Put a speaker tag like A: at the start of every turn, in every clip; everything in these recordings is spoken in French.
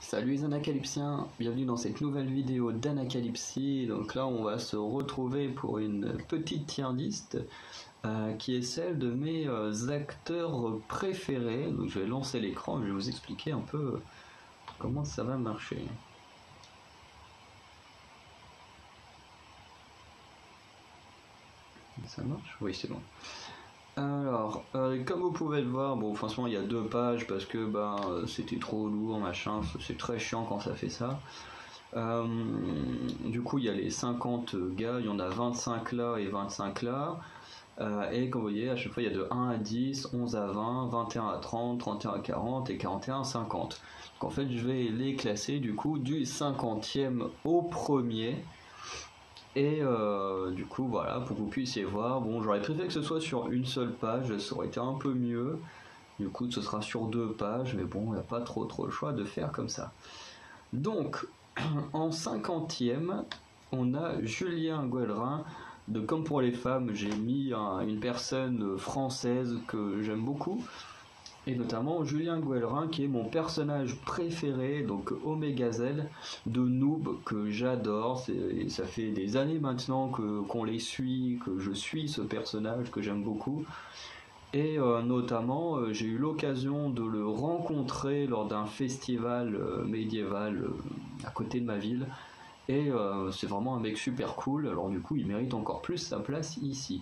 A: Salut les Anacalypsiens, bienvenue dans cette nouvelle vidéo d'Anacalypsie. Donc là on va se retrouver pour une petite tier list qui est celle de mes acteurs préférés. Donc je vais lancer l'écran et je vais vous expliquer un peu comment ça va marcher. Ça marche? Oui, c'est bon. Alors, comme vous pouvez le voir, bon, franchement, il y a 2 pages parce que c'était trop lourd, machin, c'est très chiant quand ça fait ça. Du coup, il y a les 50 gars, il y en a 25 là et 25 là. Et comme vous voyez, à chaque fois, il y a de 1 à 10, 11 à 20, 21 à 30, 31 à 40 et 41 à 50. Donc en fait, je vais les classer du coup du 50e au premier. Et du coup voilà, pour que vous puissiez voir, bon j'aurais préféré que ce soit sur une seule page, ça aurait été un peu mieux. Du coup ce sera sur 2 pages, mais bon il n'y a pas trop le choix de faire comme ça. Donc en 50e, on a Julien Guellerin. De Comme pour les femmes, j'ai mis une personne française que j'aime beaucoup. Et notamment Julien Guellerin qui est mon personnage préféré, donc Omégazel de Noob, que j'adore. Ça fait des années maintenant qu'on les suit, que je suis ce personnage que j'aime beaucoup. Et notamment j'ai eu l'occasion de le rencontrer lors d'un festival médiéval à côté de ma ville. Et c'est vraiment un mec super cool, alors du coup il mérite encore plus sa place ici.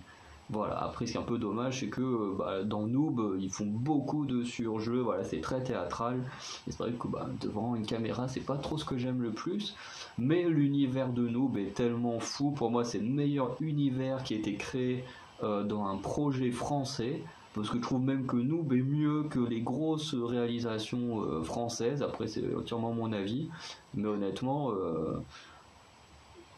A: Voilà, après ce qui est un peu dommage, c'est que dans Noob, ils font beaucoup de surjeux, voilà, c'est très théâtral. Et c'est vrai que devant une caméra, c'est pas trop ce que j'aime le plus. Mais l'univers de Noob est tellement fou, pour moi c'est le meilleur univers qui a été créé dans un projet français. Parce que je trouve même que Noob est mieux que les grosses réalisations françaises. Après c'est entièrement mon avis. Mais honnêtement...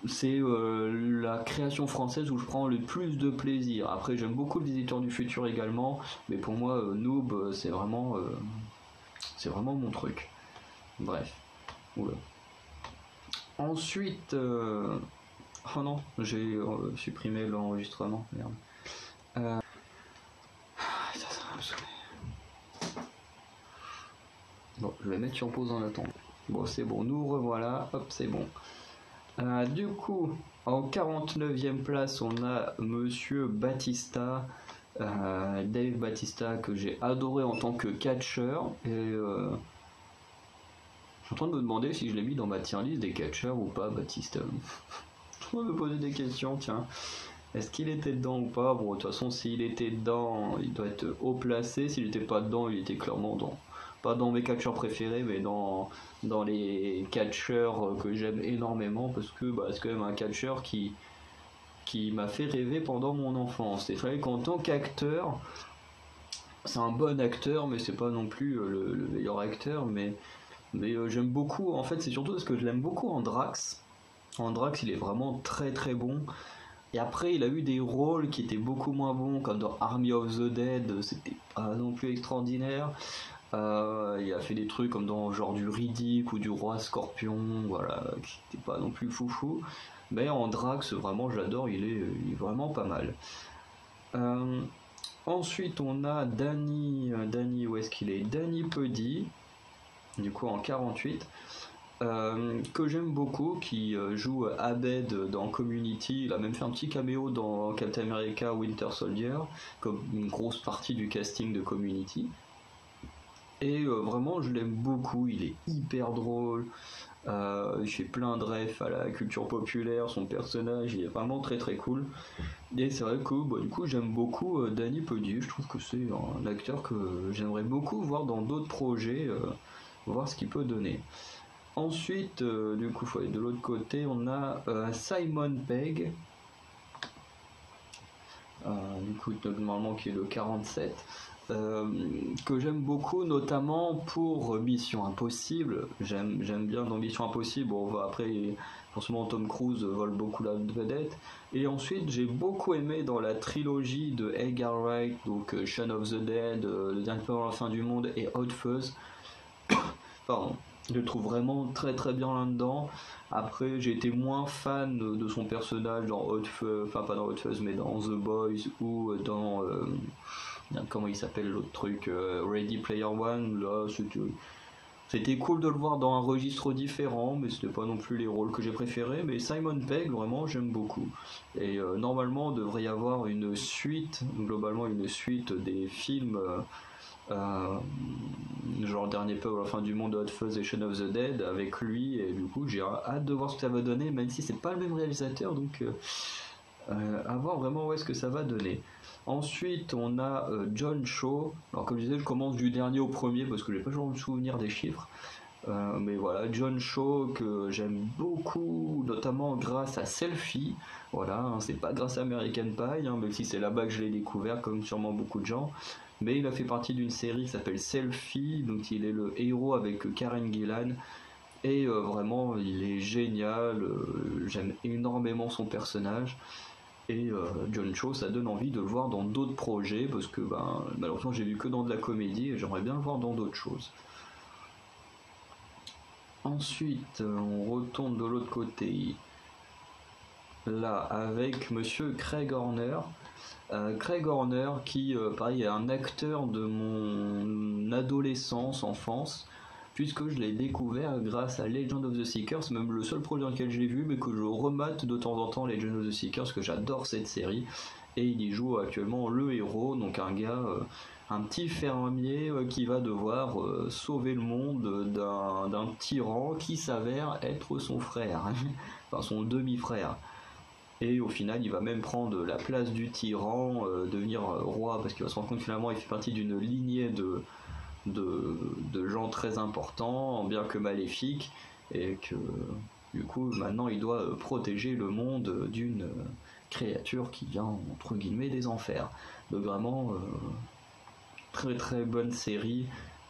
A: c'est la création française où je prends le plus de plaisir. Après j'aime beaucoup le Visiteur du Futur également, mais pour moi Noob c'est vraiment mon truc. Bref. Oula. Ensuite oh non, j'ai supprimé l'enregistrement, merde. Ça va me saouler. Bon, je vais mettre sur pause en attendant. Bon, c'est bon, nous revoilà, hop, c'est bon. Du coup, en 49e place, on a Monsieur Batista, Dave Batista, que j'ai adoré en tant que catcheur. Et je suis en train de me demander si je l'ai mis dans ma tier list des catcheurs ou pas, Batista. Je suis en train de me poser des questions, tiens. Est-ce qu'il était dedans ou pas? Bon, de toute façon, s'il était dedans, il doit être haut placé. S'il n'était pas dedans, il était clairement pas dans mes catcheurs préférés, mais dans les catcheurs que j'aime énormément, parce que c'est quand même un catcheur qui m'a fait rêver pendant mon enfance. C'est vrai qu'en tant qu'acteur, c'est un bon acteur, mais c'est pas non plus le meilleur acteur, mais j'aime beaucoup. En fait, c'est surtout parce que je l'aime beaucoup en Drax. En Drax, il est vraiment très très bon. Et après, il a eu des rôles qui étaient beaucoup moins bons, comme dans Army of the Dead, c'était pas non plus extraordinaire. Il a fait des trucs comme dans genre du Riddick ou du Roi Scorpion, voilà, qui n'était pas non plus foufou. Mais en Drax, vraiment, j'adore, il est vraiment pas mal. Ensuite, on a Danny, où est-ce qu'il est? Danny Puddy, du coup en 48. Que j'aime beaucoup, qui joue Abed dans Community. Il a même fait un petit caméo dans Captain America Winter Soldier, comme une grosse partie du casting de Community. Et vraiment je l'aime beaucoup, il est hyper drôle, il fait plein de refs à la culture populaire, son personnage il est vraiment très très cool. Et c'est vrai que du coup j'aime beaucoup Danny Puddy, je trouve que c'est un acteur que j'aimerais beaucoup voir dans d'autres projets, voir ce qu'il peut donner. Ensuite, du coup, faut aller de l'autre côté, on a Simon Pegg, du coup, normalement qui est le 47, que j'aime beaucoup, notamment pour Mission Impossible. J'aime bien dans Mission Impossible. Bon, après, forcément, Tom Cruise vole beaucoup la vedette. Et ensuite, j'ai beaucoup aimé dans la trilogie de Edgar Wright, donc Shaun of the Dead, Le Dernier Peur à la fin du monde et Hot Fuzz. Pardon. Je le trouve vraiment très très bien là-dedans. Après, j'ai été moins fan de son personnage dans Hot Fuzz, enfin pas dans Hot Fuzz, mais dans The Boys ou dans comment il s'appelle l'autre truc, Ready Player One. Là, C'était cool de le voir dans un registre différent, mais c'était pas non plus les rôles que j'ai préférés. Mais Simon Pegg, vraiment, j'aime beaucoup. Et normalement, il devrait y avoir une suite, globalement une suite des films, genre Dernier Peuple à la fin du monde, Hot Fuzz et Shaun of the Dead, avec lui. Et du coup, j'ai hâte de voir ce que ça va donner, même si c'est pas le même réalisateur, donc à voir vraiment où est-ce que ça va donner. Ensuite, on a John Cho. Alors, comme je disais, je commence du dernier au premier parce que j'ai pas toujours le souvenir des chiffres. Mais voilà, John Cho que j'aime beaucoup, notamment grâce à Selfie. Voilà, hein, c'est pas grâce à American Pie, hein, même si c'est là-bas que je l'ai découvert, comme sûrement beaucoup de gens. Mais il a fait partie d'une série qui s'appelle Selfie, donc il est le héros avec Karen Gillan. Et vraiment, il est génial. J'aime énormément son personnage. Et John Cho, ça donne envie de le voir dans d'autres projets parce que malheureusement j'ai vu que dans de la comédie et j'aimerais bien le voir dans d'autres choses. Ensuite, on retourne de l'autre côté. Là, avec monsieur Craig Horner. Craig Horner qui, pareil, est un acteur de mon adolescence, enfance, puisque je l'ai découvert grâce à Legend of the Seekers, c'est même le seul projet dans lequel je l'ai vu, mais que je remate de temps en temps, Legend of the Seekers, parce que j'adore cette série, et il y joue actuellement le héros, donc un gars, un petit fermier qui va devoir sauver le monde d'un tyran qui s'avère être son frère, enfin son demi-frère. Et au final, il va même prendre la place du tyran, devenir roi, parce qu'il va se rendre compte finalement il fait partie d'une lignée de gens très importants, bien que maléfiques, et que du coup maintenant il doit protéger le monde d'une créature qui vient entre guillemets des enfers. Donc vraiment très très bonne série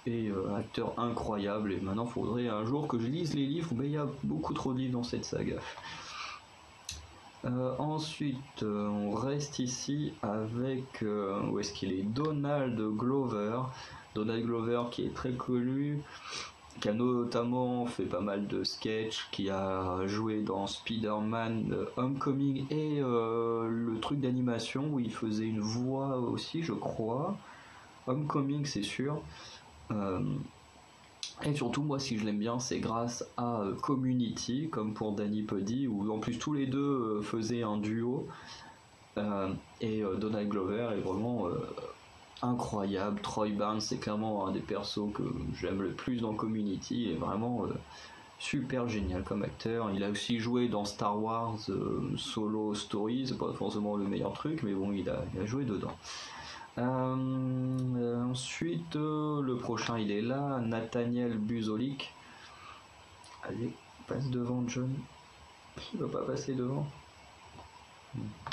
A: et acteur incroyable, et maintenant il faudrait un jour que je lise les livres, mais il y a beaucoup trop de livres dans cette saga. Ensuite, on reste ici avec où est-ce qu'il est, Donald Glover. Donald Glover qui est très connu, qui a notamment fait pas mal de sketchs, qui a joué dans Spider-Man Homecoming et le truc d'animation où il faisait une voix aussi, je crois. Homecoming, c'est sûr. Et surtout, moi, si je l'aime bien, c'est grâce à Community, comme pour Danny Pudi, où en plus tous les deux faisaient un duo. Et Donald Glover est vraiment incroyable. Troy Barnes, c'est clairement un des persos que j'aime le plus dans Community, et vraiment super génial comme acteur. Il a aussi joué dans Star Wars Solo Stories, c'est pas forcément le meilleur truc, mais bon, il a joué dedans. Ensuite, le prochain il est là, Nathaniel Buzolik. Allez, passe devant John. Il va pas passer devant.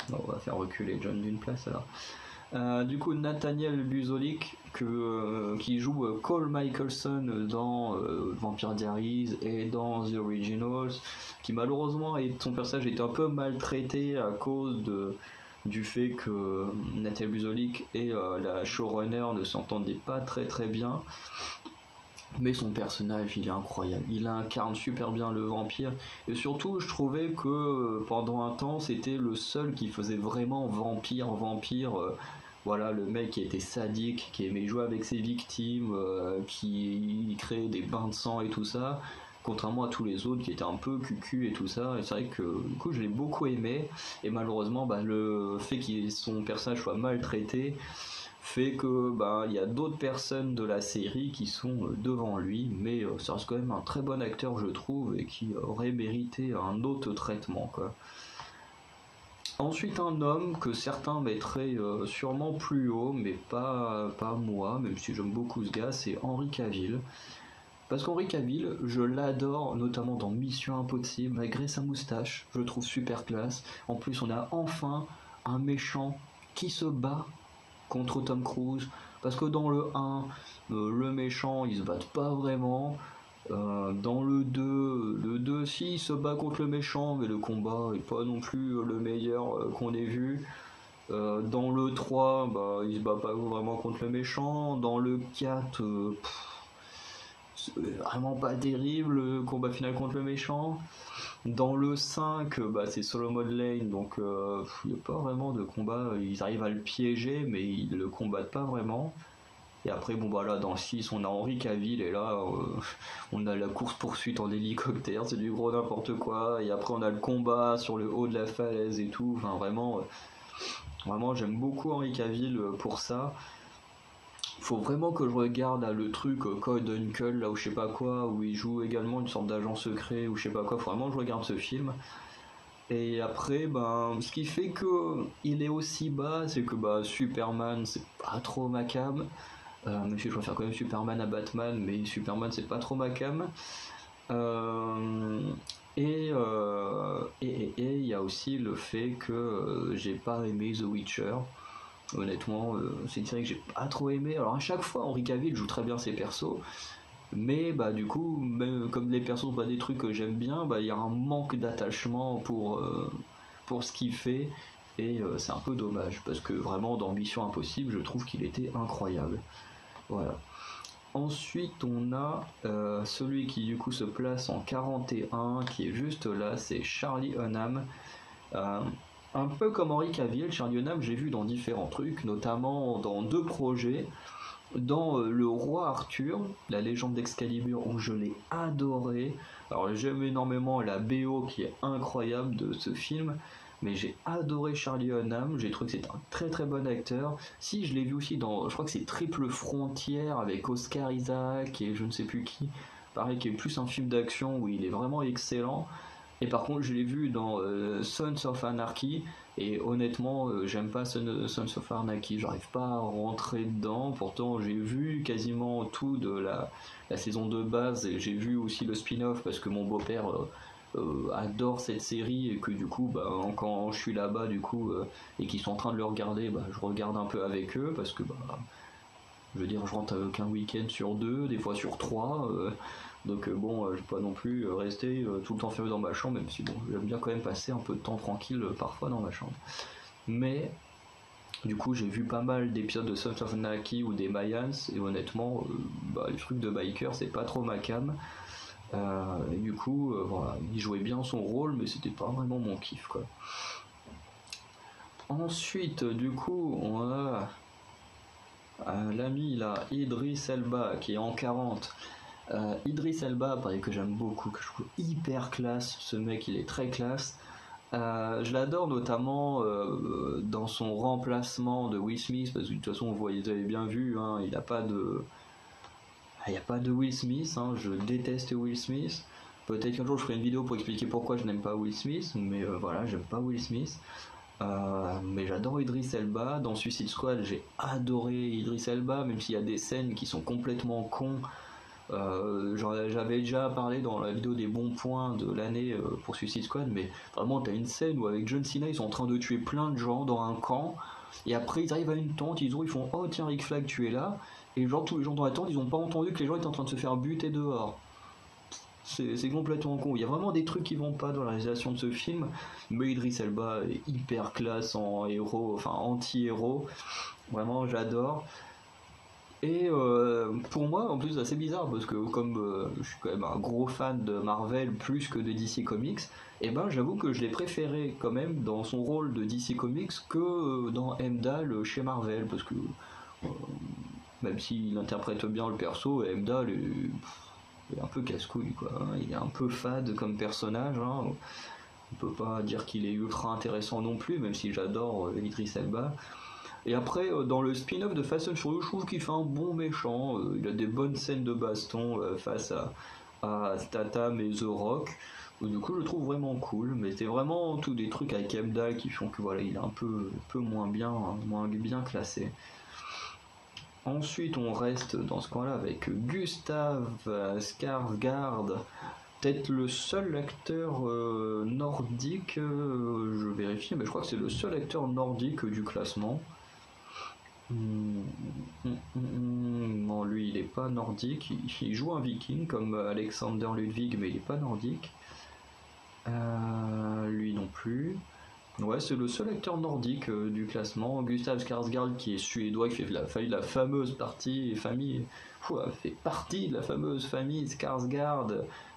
A: Non, on va faire reculer John d'une place alors. Du coup, Nathaniel Buzolik qui joue Cole Michelson dans Vampire Diaries et dans The Originals, qui malheureusement son personnage est un peu maltraité à cause du fait que Nathaniel Buzolik et la showrunner ne s'entendaient pas très très bien. Mais son personnage, il est incroyable. Il incarne super bien le vampire. Et surtout, je trouvais que pendant un temps, c'était le seul qui faisait vraiment vampire. Voilà, le mec qui était sadique, qui aimait jouer avec ses victimes, qui créait des bains de sang et tout ça. Contrairement à tous les autres qui étaient un peu cucu et tout ça. Et c'est vrai que du coup, je l'ai beaucoup aimé. Et malheureusement, le fait que son personnage soit maltraité fait que il y a d'autres personnes de la série qui sont devant lui, mais ça reste quand même un très bon acteur, je trouve, et qui aurait mérité un autre traitement, quoi. Ensuite, un homme que certains mettraient sûrement plus haut, mais pas moi, même si j'aime beaucoup ce gars, c'est Henry Cavill. Parce qu'Henry Cavill, je l'adore, notamment dans Mission Impossible, malgré sa moustache, je le trouve super classe. En plus, on a enfin un méchant qui se bat contre Tom Cruise, parce que dans le 1, le méchant, ils se battent pas vraiment. Dans le 2, si, il se bat contre le méchant, mais le combat est pas non plus le meilleur qu'on ait vu. Dans le 3, il se bat pas vraiment contre le méchant. Dans le 4, c'est vraiment pas terrible le combat final contre le méchant. Dans le 5, c'est Solomon Lane, donc il n'y a pas vraiment de combat. Ils arrivent à le piéger, mais ils le combattent pas vraiment. Et après, bon bah là, dans le 6, on a Henri Cavill, et là, on a la course-poursuite en hélicoptère, c'est du gros n'importe quoi. Et après, on a le combat sur le haut de la falaise et tout. Enfin, vraiment, j'aime beaucoup Henri Cavill pour ça. Faut vraiment que je regarde là, le truc Code Uncle, là, ou je sais pas quoi, où il joue également une sorte d'agent secret, ou je sais pas quoi. Faut vraiment que je regarde ce film. Et après, ben, ce qui fait que il est aussi bas, c'est que bah, Superman, c'est pas trop ma cam. Même si je préfère quand même Superman à Batman, mais Superman, c'est pas trop ma cam. Euh, et il y a aussi le fait que j'ai pas aimé The Witcher. Honnêtement, c'est une série que j'ai pas trop aimé. Alors à chaque fois, Henri Cavill joue très bien ses persos, mais bah du coup, même comme les persos sont pas des trucs que j'aime bien, bah il y a un manque d'attachement pour ce qu'il fait, et c'est un peu dommage parce que vraiment dans Mission Impossible, je trouve qu'il était incroyable. Voilà. Ensuite, on a celui qui du coup se place en 41, qui est juste là, c'est Charlie Hunnam. Euh, un peu comme Henri Cavill, Charlie Hunnam, j'ai vu dans différents trucs, notamment dans 2 projets. Dans Le Roi Arthur, la légende d'Excalibur, où je l'ai adoré. Alors j'aime énormément la BO qui est incroyable de ce film, mais j'ai adoré Charlie Hunnam, j'ai trouvé que c'était un très très bon acteur. Si, je l'ai vu aussi dans, je crois que c'est Triple Frontière avec Oscar Isaac et je ne sais plus qui, pareil, qui est plus un film d'action où il est vraiment excellent. Et par contre, je l'ai vu dans Sons of Anarchy, et honnêtement, j'aime pas Sons of Anarchy, j'arrive pas à rentrer dedans. Pourtant, j'ai vu quasiment tout de la saison de base, et j'ai vu aussi le spin-off parce que mon beau-père adore cette série, et que du coup, bah, quand je suis là-bas, du coup, et qu'ils sont en train de le regarder, bah, je regarde un peu avec eux parce que, bah, je veux dire, je rentre qu'un week-end sur 2, des fois sur 3. Donc bon, je vais pas non plus rester tout le temps fermé dans ma chambre, même si bon, j'aime bien quand même passer un peu de temps tranquille parfois dans ma chambre. Mais du coup, j'ai vu pas mal d'épisodes de Sons of Anarchy ou des Mayans, et honnêtement, bah, les trucs de biker, c'est pas trop ma cam. Et du coup, voilà, il jouait bien son rôle, mais c'était pas vraiment mon kiff, quoi. Ensuite, du coup, on a l'ami là, Idris Elba, qui est en 40. Idris Elba, pareil, que j'aime beaucoup, que je trouve hyper classe. Ce mec, il est très classe. Je l'adore notamment dans son remplacement de Will Smith, parce que de toute façon, vous avez bien vu, hein, il n'y a pas de Will Smith. Hein, je déteste Will Smith. Peut-être qu'un jour je ferai une vidéo pour expliquer pourquoi je n'aime pas Will Smith, mais voilà, j'aime pas Will Smith. Mais j'adore Idris Elba. Dans Suicide Squad, j'ai adoré Idris Elba, même s'il y a des scènes qui sont complètement cons. J'avais déjà parlé dans la vidéo des bons points de l'année pour Suicide Squad, mais vraiment t'as une scène où avec John Cena ils sont en train de tuer plein de gens dans un camp, et après ils arrivent à une tente, ils font oh tiens Rick Flag tu es là, et genre tous les gens dans la tente ils ont pas entendu que les gens étaient en train de se faire buter dehors. C'est complètement con. Il y a vraiment des trucs qui vont pas dans la réalisation de ce film, mais Idris Elba est hyper classe en héros, enfin anti-héros. Vraiment j'adore. Et pour moi, en plus, c'est assez bizarre parce que comme je suis quand même un gros fan de Marvel plus que de DC Comics, et ben j'avoue que je l'ai préféré quand même dans son rôle de DC Comics que dans Heimdall chez Marvel, parce que euh, même s'il interprète bien le perso, Heimdall est un peu casse-couille quoi. Hein. Il est un peu fade comme personnage. Hein. On peut pas dire qu'il est ultra intéressant non plus, même si j'adore Idris Elba. Et après, dans le spin-off de Fast and Furious, je trouve qu'il fait un bon méchant. Il a des bonnes scènes de baston face à Statham et The Rock. Du coup, je le trouve vraiment cool. Mais c'est vraiment tous des trucs avec Heimdall qui font que voilà, il est un peu moins bien, hein, moins bien classé. Ensuite, on reste dans ce coin-là avec Gustav Skarsgård. Peut-être le seul acteur nordique, je vérifie, mais je crois que c'est le seul acteur nordique du classement. Non, lui, il est pas nordique. Il joue un viking comme Alexander Ludwig, mais il est pas nordique. Lui non plus. Ouais, c'est le seul acteur nordique du classement. Gustav Skarsgård, qui est suédois, qui fait la fameuse famille, fait partie de la fameuse famille Skarsgård,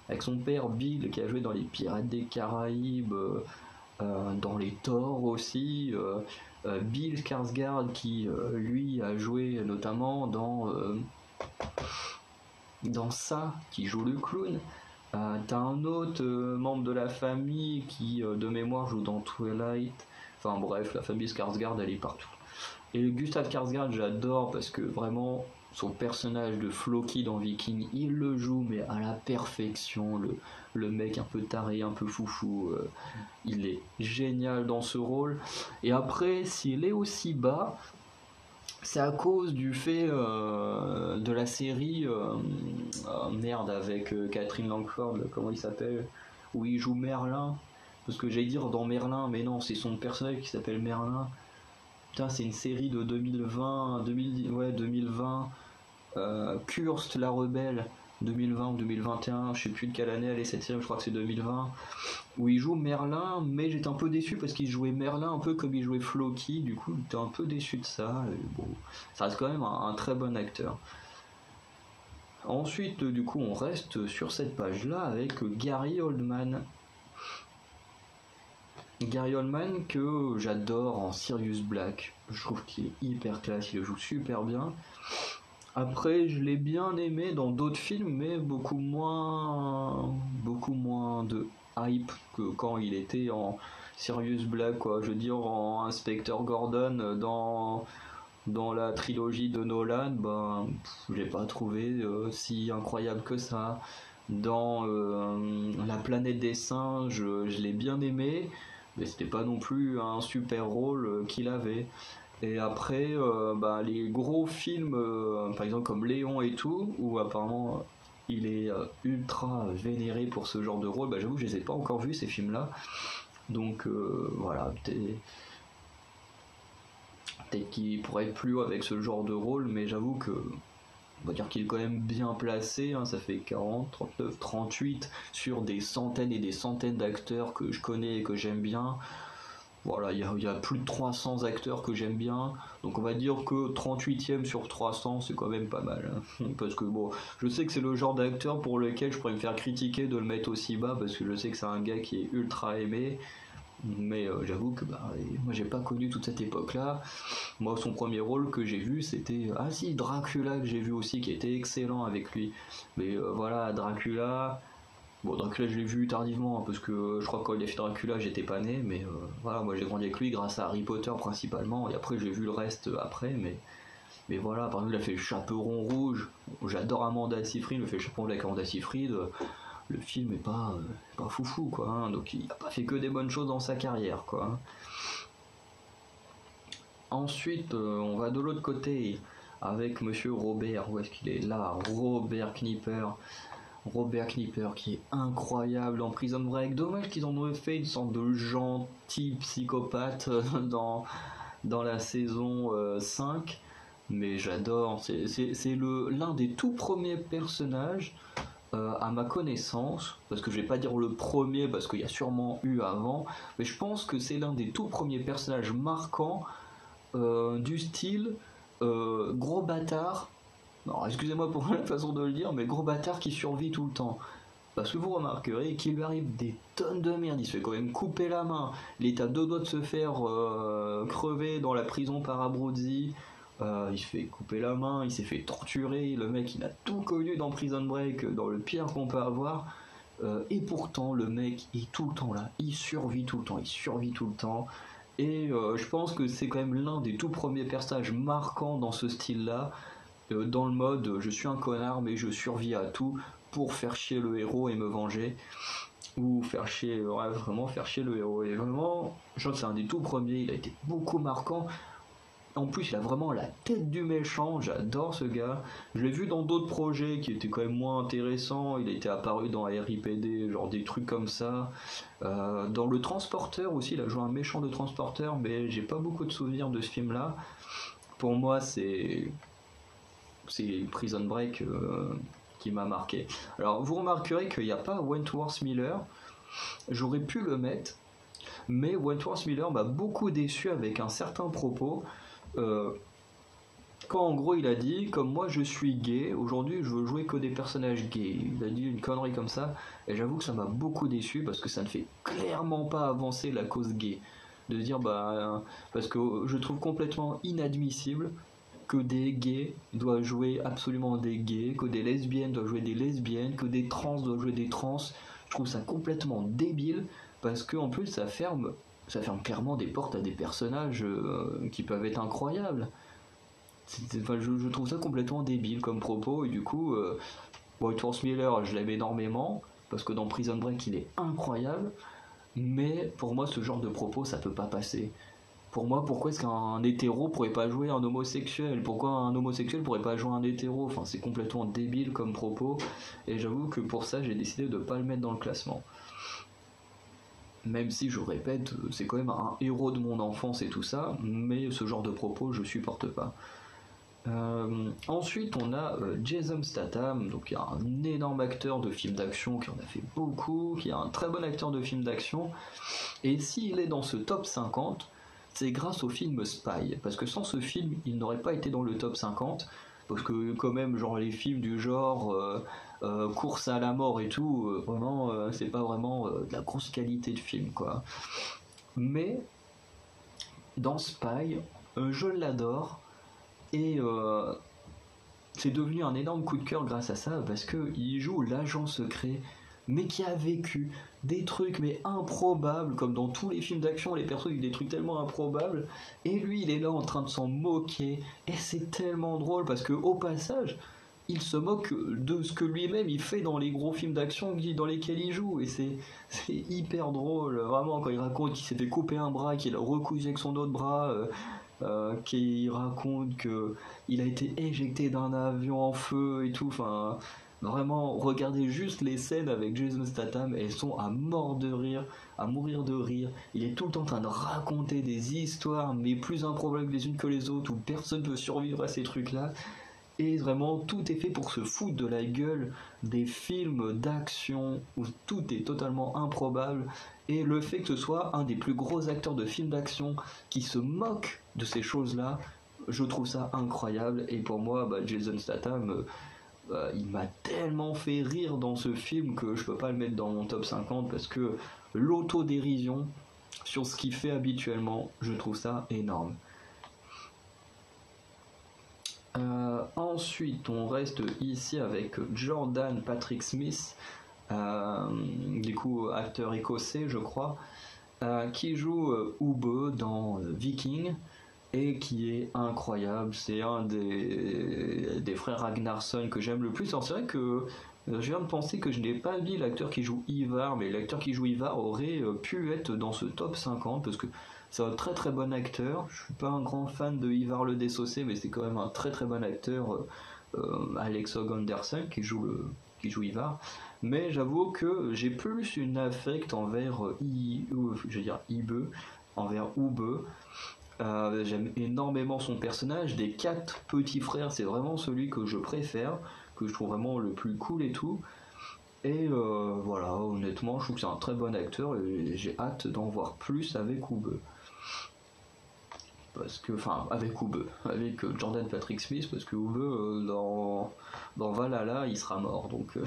A: avec son père Bill, qui a joué dans les Pirates des Caraïbes, dans les Thor aussi. Bill Skarsgård qui lui a joué notamment dans ça, qui joue le clown. T'as un autre membre de la famille qui de mémoire joue dans Twilight. Enfin bref, la famille Skarsgård elle est partout. Et Gustav Skarsgård j'adore parce que vraiment son personnage de Floki dans Viking, il le joue mais à la perfection, le mec un peu taré, un peu foufou, il est génial dans ce rôle. Et après, s'il est aussi bas, c'est à cause du fait de la série merde avec Catherine Langford, comment il s'appelle, où il joue Merlin. Parce que j'allais dire dans Merlin, mais non, c'est son personnage qui s'appelle Merlin. Putain, c'est une série de 2020, 2020, Kurst la rebelle, 2020 ou 2021, je sais plus de quelle année elle est cette série, je crois que c'est 2020, où il joue Merlin, mais j'étais un peu déçu parce qu'il jouait Merlin un peu comme il jouait Floki, du coup j'étais un peu déçu de ça, et bon, ça reste quand même un très bon acteur. Ensuite, du coup, on reste sur cette page-là avec Gary Oldman. Gary Oldman que j'adore en Sirius Black, je trouve qu'il est hyper classe, il le joue super bien. Après, je l'ai bien aimé dans d'autres films, mais beaucoup moins de hype que quand il était en Sirius Black, quoi. Je veux dire, en Inspector Gordon dans la trilogie de Nolan, ben, j'ai pas trouvé si incroyable que ça. Dans La planète des singes, je l'ai bien aimé, mais c'était pas non plus un super rôle qu'il avait. Et après, bah, les gros films, par exemple comme Léon et tout, où apparemment il est ultra vénéré pour ce genre de rôle, bah, j'avoue que je les ai pas encore vus ces films-là. Donc voilà, peut-être qu'il pourrait être plus haut avec ce genre de rôle, mais j'avoue que on va dire qu'il est quand même bien placé, hein, ça fait 40, 39, 38 sur des centaines et des centaines d'acteurs que je connais et que j'aime bien. Voilà, il y a plus de 300 acteurs que j'aime bien, donc on va dire que 38e sur 300 c'est quand même pas mal, hein. Parce que bon, je sais que c'est le genre d'acteur pour lequel je pourrais me faire critiquer de le mettre aussi bas, parce que je sais que c'est un gars qui est ultra aimé, mais j'avoue que bah, moi j'ai pas connu toute cette époque-là. Moi son premier rôle que j'ai vu c'était, ah si, Dracula que j'ai vu aussi, qui était excellent avec lui, mais voilà, Dracula... Bon, Dracula, je l'ai vu tardivement, hein, parce que je crois que quand il a fait Dracula, j'étais pas né, mais voilà, moi j'ai grandi avec lui grâce à Harry Potter principalement, et après j'ai vu le reste après, mais voilà, par exemple, il a fait le Chaperon Rouge, j'adore Amanda Seyfried, il me fait le Chaperon avec Amanda Seyfried, le film est pas foufou, quoi, hein, donc il a pas fait que des bonnes choses dans sa carrière, quoi, hein. Ensuite, on va de l'autre côté, avec Monsieur Robert, où est-ce qu'il est là, Robert Knipper. Robert Knipper qui est incroyable en Prison Break. Dommage qu'ils en aient fait une sorte de gentil psychopathe dans la saison 5. Mais j'adore. C'est l'un des tout premiers personnages à ma connaissance. Parce que je vais pas dire le premier parce qu'il y a sûrement eu avant. Mais je pense que c'est l'un des tout premiers personnages marquants du style gros bâtard. Alors, excusez-moi pour la façon de le dire, mais gros bâtard qui survit tout le temps. Parce que vous remarquerez qu'il lui arrive des tonnes de merde, il se fait quand même couper la main, il est à deux doigts de se faire crever dans la prison par Abruzzi, il se fait couper la main, il s'est fait torturer, le mec il a tout connu dans Prison Break, dans le pire qu'on peut avoir, et pourtant le mec est tout le temps là, il survit tout le temps, et je pense que c'est quand même l'un des tout premiers personnages marquants dans ce style-là, dans le mode je suis un connard mais je survis à tout pour faire chier le héros et me venger, ou faire chier, ouais, vraiment faire chier le héros. Et vraiment, je crois que c'est un des tout premiers, il a été beaucoup marquant. En plus, il a vraiment la tête du méchant, j'adore ce gars. Je l'ai vu dans d'autres projets qui étaient quand même moins intéressants, il a été apparu dans RIPD, genre des trucs comme ça. Dans Le Transporteur aussi, il a joué un méchant de Transporteur, mais j'ai pas beaucoup de souvenirs de ce film-là. Pour moi, c'est Prison Break qui m'a marqué. Alors vous remarquerez qu'il n'y a pas Wentworth Miller, j'aurais pu le mettre, mais Wentworth Miller m'a beaucoup déçu avec un certain propos, quand en gros il a dit, comme moi je suis gay, aujourd'hui je veux jouer que des personnages gays, il a dit une connerie comme ça, et j'avoue que ça m'a beaucoup déçu parce que ça ne fait clairement pas avancer la cause gay. de dire parce que je trouve complètement inadmissible que des gays doivent jouer absolument des gays, que des lesbiennes doivent jouer des lesbiennes, que des trans doivent jouer des trans. Je trouve ça complètement débile parce que en plus ça ferme clairement des portes à des personnages qui peuvent être incroyables. Je trouve ça complètement débile comme propos et du coup, Thomas Miller, je l'aime énormément parce que dans Prison Break il est incroyable, mais pour moi ce genre de propos ça peut pas passer. Pour moi, pourquoi est-ce qu'un hétéro pourrait pas jouer un homosexuel? Pourquoi un homosexuel pourrait pas jouer un hétéro? Enfin, c'est complètement débile comme propos, et j'avoue que pour ça, j'ai décidé de pas le mettre dans le classement. Même si, je répète, c'est quand même un héros de mon enfance et tout ça, mais ce genre de propos, je supporte pas. Ensuite, on a Jason Statham, donc il y a un énorme acteur de films d'action qui en a fait beaucoup, qui est un très bon acteur de films d'action, et s'il est dans ce top 50, c'est grâce au film Spy, parce que sans ce film, il n'aurait pas été dans le top 50, parce que quand même, genre les films du genre course à la mort et tout, vraiment, c'est pas vraiment de la grosse qualité de film, quoi. Mais dans Spy, je l'adore, et c'est devenu un énorme coup de cœur grâce à ça, parce qu'il joue l'agent secret, mais qui a vécu des trucs mais improbables, comme dans tous les films d'action, les persos vivent des trucs tellement improbables, et lui il est là en train de s'en moquer, et c'est tellement drôle, parce que au passage, il se moque de ce que lui-même il fait dans les gros films d'action dans lesquels il joue, et c'est hyper drôle, vraiment, quand il raconte qu'il s'est fait couper un bras, qu'il a recousu avec son autre bras, qui raconte qu'il a été éjecté d'un avion en feu et tout. Enfin, vraiment, regardez juste les scènes avec Jason Statham, elles sont à mort de rire, à mourir de rire. Il est tout le temps en train de raconter des histoires, mais plus improbables les unes que les autres, où personne ne peut survivre à ces trucs-là. Et vraiment, tout est fait pour se foutre de la gueule des films d'action où tout est totalement improbable. Et le fait que ce soit un des plus gros acteurs de films d'action qui se moque de ces choses-là, je trouve ça incroyable. Et pour moi, Jason Statham, il m'a tellement fait rire dans ce film que je peux pas le mettre dans mon top 50 parce que l'autodérision sur ce qu'il fait habituellement, je trouve ça énorme. Ensuite, on reste ici avec Jordan Patrick Smith, du coup acteur écossais, je crois, qui joue Ube dans Viking et qui est incroyable. C'est un des frères Ragnarsson que j'aime le plus. Alors c'est vrai que je viens de penser que je n'ai pas dit l'acteur qui joue Ivar, mais l'acteur qui joue Ivar aurait pu être dans ce top 50 parce que c'est un très très bon acteur. Je suis pas un grand fan de Ivar le Dessaucé, mais c'est quand même un très très bon acteur, Alex Anderson qui joue Ivar. Mais j'avoue que j'ai plus une affect envers Ibe, envers Ube. J'aime énormément son personnage. Des 4 petits frères, c'est vraiment celui que je préfère, que je trouve vraiment le plus cool et tout. Et voilà, honnêtement, je trouve que c'est un très bon acteur et j'ai hâte d'en voir plus avec Ube. Avec Jordan Patrick Smith, parce que Ube, dans Valhalla, il sera mort, donc...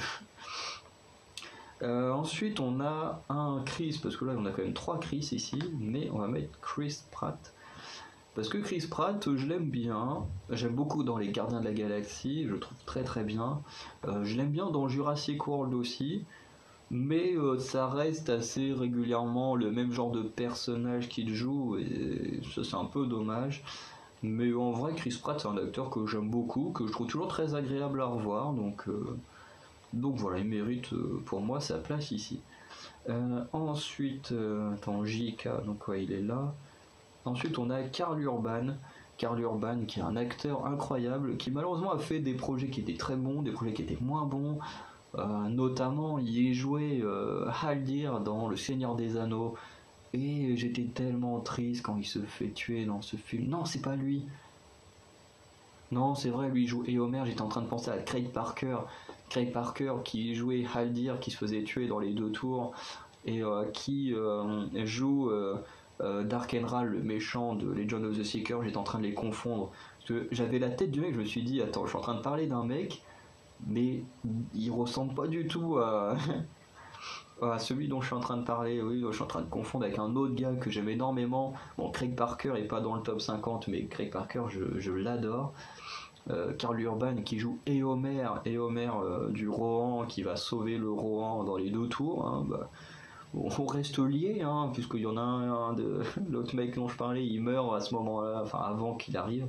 A: ensuite, on a un Chris, parce que là, on a quand même 3 Chris ici, mais on va mettre Chris Pratt. Parce que Chris Pratt, je l'aime bien, j'aime beaucoup dans Les Gardiens de la Galaxie, je le trouve très très bien. Je l'aime bien dans Jurassic World aussi, mais ça reste assez régulièrement le même genre de personnage qu'il joue, et ça c'est un peu dommage. Mais en vrai, Chris Pratt, c'est un acteur que j'aime beaucoup, que je trouve toujours très agréable à revoir, donc voilà, il mérite pour moi sa place ici. Ensuite, JK, donc ouais, il est là. Ensuite, on a Karl Urban. Karl Urban, qui est un acteur incroyable, qui malheureusement a fait des projets qui étaient très bons, des projets qui étaient moins bons. Notamment, il est joué Haldir dans Le Seigneur des Anneaux. Et j'étais tellement triste quand il se fait tuer dans ce film. Non, c'est pas lui. Non, c'est vrai, lui il joue Éomer. J'étais en train de penser à Craig Parker. Craig Parker qui jouait Haldir, qui se faisait tuer dans les 2 tours. Et qui joue... Darkenral, le méchant de Legend of the Seeker, j'étais en train de les confondre. Parce que j'avais la tête du mec, je me suis dit, attends, je suis en train de parler d'un mec, mais il ressemble pas du tout à, Ah, celui dont je suis en train de parler, oui, je suis en train de confondre avec un autre gars que j'aime énormément. Bon, Craig Parker est pas dans le top 50, mais Craig Parker, je l'adore. Karl Urban qui joue et Homer du Rohan qui va sauver le Rohan dans les 2 tours. Hein, bah, bon, on reste lié, hein, puisqu'il y en a un de l'autre mec dont je parlais, il meurt à ce moment-là, enfin avant qu'il arrive.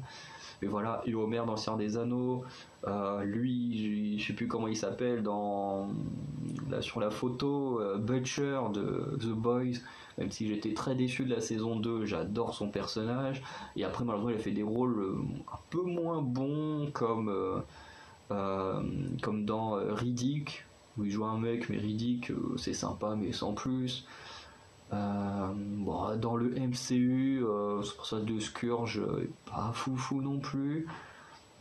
A: Mais voilà, et Homer dans le Seigneur des Anneaux, lui, je sais plus comment il s'appelle là, sur la photo, Butcher de The Boys, même si j'étais très déçu de la saison 2, j'adore son personnage. Et après, malheureusement, il a fait des rôles un peu moins bons, comme dans Riddick, où il joue un mec, mais Riddick, c'est sympa, mais sans plus. Bon, dans le MCU, c'est pour ça de Scourge, pas foufou non plus.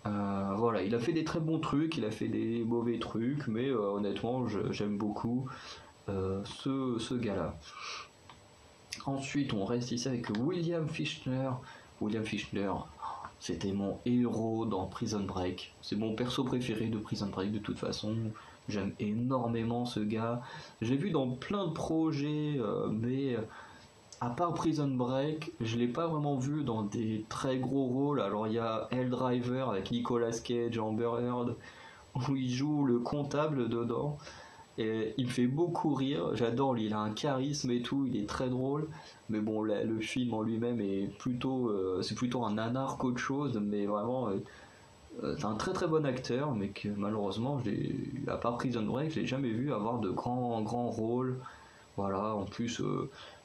A: Voilà, il a fait des très bons trucs, il a fait des mauvais trucs, mais honnêtement, j'aime beaucoup ce gars-là. Ensuite, on reste ici avec William Fichtner. William Fichtner, c'était mon héros dans Prison Break. C'est mon perso préféré de Prison Break de toute façon. J'aime énormément ce gars. J'ai vu dans plein de projets, mais à part Prison Break, je l'ai pas vraiment vu dans des très gros rôles. Alors il y a Helldriver avec Nicolas Cage, Amber Heard, où il joue le comptable dedans. Et il me fait beaucoup rire, j'adore, il a un charisme et tout, il est très drôle. Mais bon, le film en lui-même est c'est plutôt un nanar qu'autre chose, mais vraiment, c'est un très très bon acteur, mais que malheureusement, à part Prison Break, je l'ai jamais vu avoir de grands rôles. Voilà, en plus,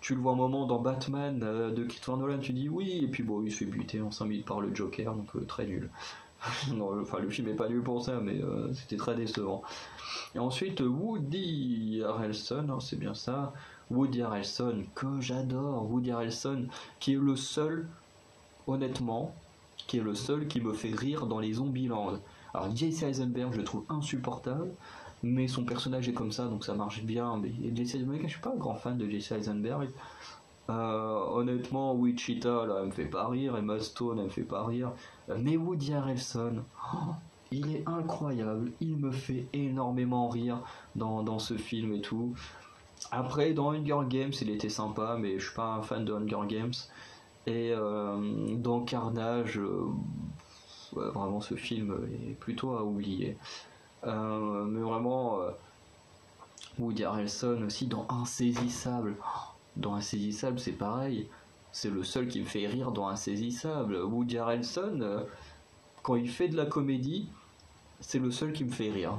A: tu le vois un moment dans Batman de Christopher Nolan, tu dis oui, et puis bon, il se fait buter en 5 minutes par le Joker, donc très nul. Non, enfin, le film est pas nul pour ça, mais c'était très décevant. Et ensuite, Woody Harrelson, hein, c'est bien ça. Woody Harrelson, que j'adore. Woody Harrelson, qui est le seul, honnêtement, qui est le seul qui me fait rire dans les Zombieland. Alors, Jesse Eisenberg, je le trouve insupportable, mais son personnage est comme ça, donc ça marche bien. Mais Jesse Eisenberg, je suis pas un grand fan de Jesse Eisenberg. Honnêtement, Wichita, là, elle me fait pas rire. Emma Stone, elle me fait pas rire. Mais Woody Harrelson, il est incroyable. Il me fait énormément rire dans ce film et tout. Après, dans Hunger Games, il était sympa, mais je suis pas un fan de Hunger Games. Et dans Carnage, ouais, vraiment, ce film est plutôt à oublier. Mais vraiment, Woody Harrelson aussi dans Insaisissable. Dans Insaisissable, c'est pareil. C'est le seul qui me fait rire dans Insaisissable. Woody Harrelson, quand il fait de la comédie, c'est le seul qui me fait rire.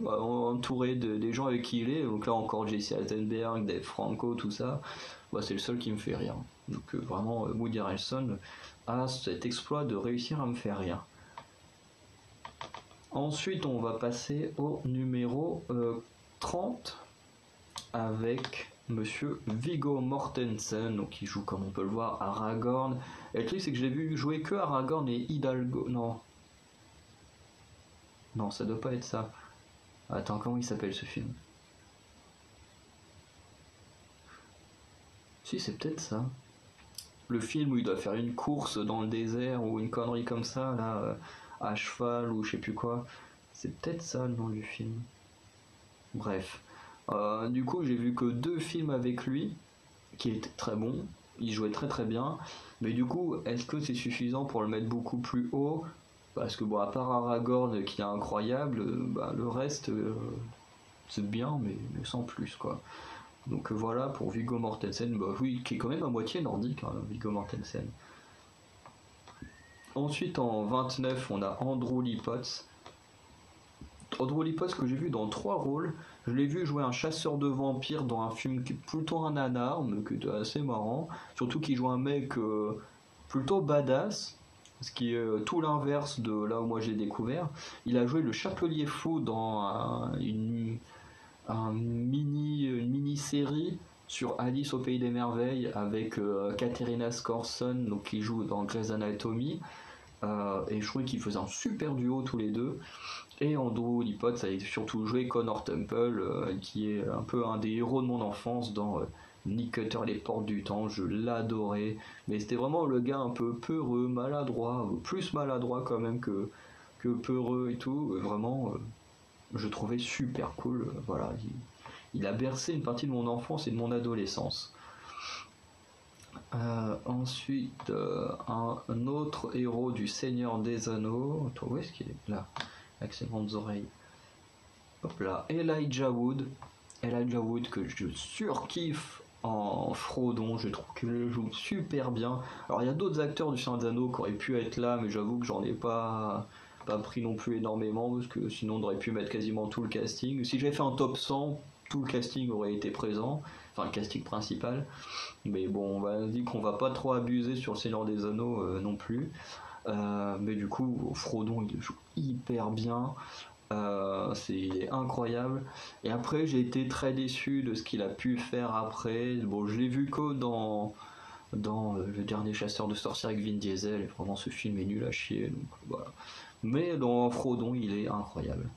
A: Entouré des gens avec qui il est, donc là encore Jesse Eisenberg, Dave Franco, tout ça, bah, c'est le seul qui me fait rire. Donc vraiment, Woody Harrelson a cet exploit de réussir à me faire rire. Ensuite, on va passer au numéro 30 avec Monsieur Viggo Mortensen, donc qui joue, comme on peut le voir, Aragorn. Et le truc, c'est que je l'ai vu jouer que Aragorn et Hidalgo. Non, ça doit pas être ça. Attends, comment il s'appelle ce film? Si, c'est peut-être ça. Le film où il doit faire une course dans le désert ou une connerie comme ça, là, à cheval ou je sais plus quoi. C'est peut-être ça le nom du film. Bref. Du coup, j'ai vu que 2 films avec lui, qui étaient très bons. Il jouait très très bien. Mais du coup, est-ce que c'est suffisant pour le mettre beaucoup plus haut? Parce que bon, à part Aragorn qui est incroyable, bah, le reste, c'est bien, mais sans plus, quoi. Donc voilà, pour Viggo Mortensen, bah oui, qui est quand même à moitié nordique, hein, Viggo Mortensen. Ensuite, en 29, on a Andrew Lee Potts. Andrew Lee Potts que j'ai vu dans 3 rôles. Je l'ai vu jouer un chasseur de vampires dans un film qui est plutôt un nanar, mais qui était assez marrant. Surtout qu'il joue un mec plutôt badass, ce qui est tout l'inverse de là où moi j'ai découvert. Il a joué le Chapelier Fou dans une mini-série sur Alice au Pays des Merveilles avec Katerina Scorson, donc qui joue dans Grey's Anatomy. Et je trouvais qu'ils faisaient un super duo tous les deux. Et Andrew Lee Potts a surtout joué Connor Temple, qui est un peu un des héros de mon enfance dans Nick Cutter, Les Portes du Temps. Je l'adorais, mais c'était vraiment le gars un peu peureux, maladroit, plus maladroit quand même que peureux et tout. Vraiment, je trouvais super cool. Voilà, il a bercé une partie de mon enfance et de mon adolescence. Ensuite, un autre héros du Seigneur des Anneaux. Attends, où est-ce qu'il est? Là, avec ses grandes oreilles. Hop là, Elijah Wood. Elijah Wood que je surkiffe en Frodon, je trouve qu'il le joue super bien. Alors il y a d'autres acteurs du Seigneur des Anneaux qui auraient pu être là, mais j'avoue que j'en ai pas pris non plus énormément, parce que sinon on aurait pu mettre quasiment tout le casting. Si j'avais fait un top 100, tout le casting aurait été présent, enfin le casting principal. Mais bon, on va dire qu'on va pas trop abuser sur le Seigneur des Anneaux non plus. Mais du coup, Frodon il joue hyper bien. C'est incroyable. Et après, j'ai été très déçu de ce qu'il a pu faire après. Bon, je l'ai vu que dans Le Dernier Chasseur de Sorcières avec Vin Diesel. Et vraiment, ce film est nul à chier. Donc, voilà. Mais dans Frodon, il est incroyable.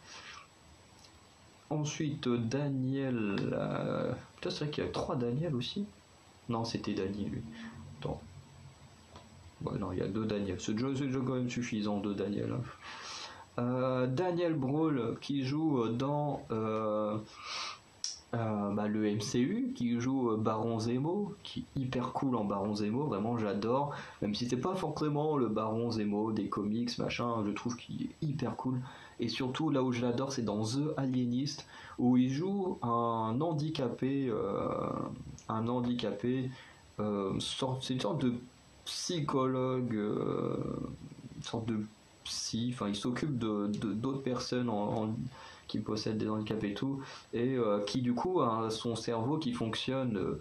A: Ensuite, Daniel. Putain, c'est vrai qu'il y a 3 Daniel aussi. Non, c'était Daniel, lui. Attends. Ouais, non, il y a 2 Daniel. C'est déjà quand même suffisant, 2 Daniel. Hein. Daniel Brawl qui joue dans le MCU, qui joue Baron Zemo, qui est hyper cool en Baron Zemo, vraiment j'adore, même si c'est pas forcément le Baron Zemo des comics, machin, je trouve qu'il est hyper cool. Et surtout là où je l'adore, c'est dans The Alienist, où il joue un handicapé, c'est une sorte de psychologue, une sorte de psy, enfin il s'occupe d'autres personnes qui possèdent des handicaps et tout, et qui du coup a son cerveau qui fonctionne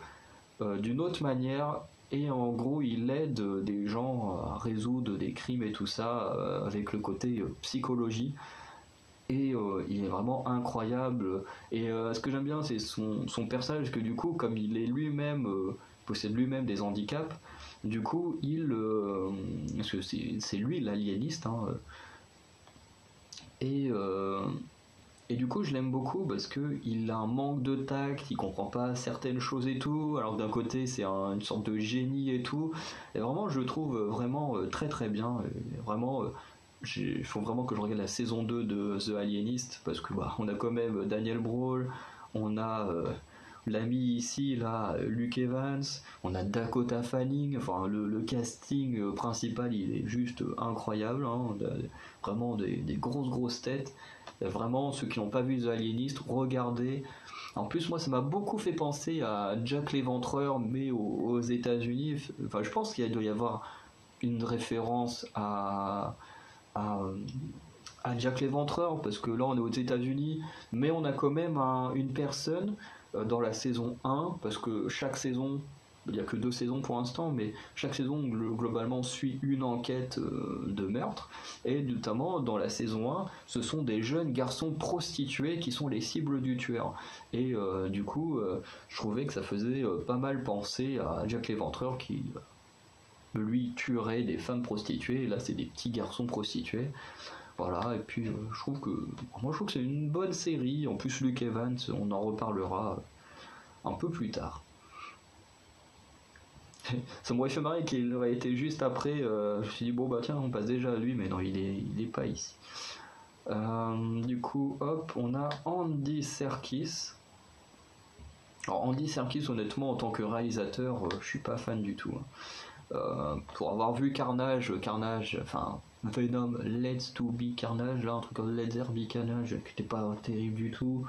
A: d'une autre manière, et en gros il aide des gens à résoudre des crimes et tout ça avec le côté psychologie. Et il est vraiment incroyable. Et ce que j'aime bien, c'est son personnage, que du coup, comme il est lui-même, possède lui-même des handicaps, du coup, parce que c'est lui l'aliéniste, hein, et, euh, et du coup, je l'aime beaucoup parce qu'il a un manque de tact, il comprend pas certaines choses et tout, alors que d'un côté, c'est une sorte de génie et tout. Et vraiment, je le trouve vraiment très très bien. Et vraiment, il faut vraiment que je regarde la saison 2 de The Alienist, parce que on a quand même Daniel Brawl, on a l'ami ici, là, Luke Evans, on a Dakota Fanning, enfin le casting principal il est juste incroyable, hein, vraiment des grosses têtes. Vraiment, ceux qui n'ont pas vu The Alienist, regardez. En plus, moi, ça m'a beaucoup fait penser à Jack l'Éventreur, mais aux États-Unis. Enfin, je pense qu'il doit y avoir une référence à, à Jack l'Éventreur, parce que là, on est aux États-Unis, mais on a quand même une personne dans la saison 1, parce que chaque saison, il n'y a que 2 saisons pour l'instant, mais chaque saison globalement suit une enquête de meurtre, et notamment dans la saison 1, ce sont des jeunes garçons prostitués qui sont les cibles du tueur. Et du coup, je trouvais que ça faisait pas mal penser à Jack l'Éventreur qui lui tuerait des femmes prostituées, et là c'est des petits garçons prostitués. Voilà, et puis je trouve que c'est une bonne série. En plus, Luke Evans, on en reparlera un peu plus tard. Ça m'aurait fait marrer qu'il aurait été juste après. Je me suis dit, bon bah tiens, on passe déjà à lui, mais non, il est pas ici. Du coup, hop, on a Andy Serkis. Alors, Andy Serkis, honnêtement, en tant que réalisateur, je suis pas fan du tout. Pour avoir vu Carnage, enfin Venom, Let's to Be Carnage, là un truc comme Let's There Be Carnage, qui n'était pas terrible du tout.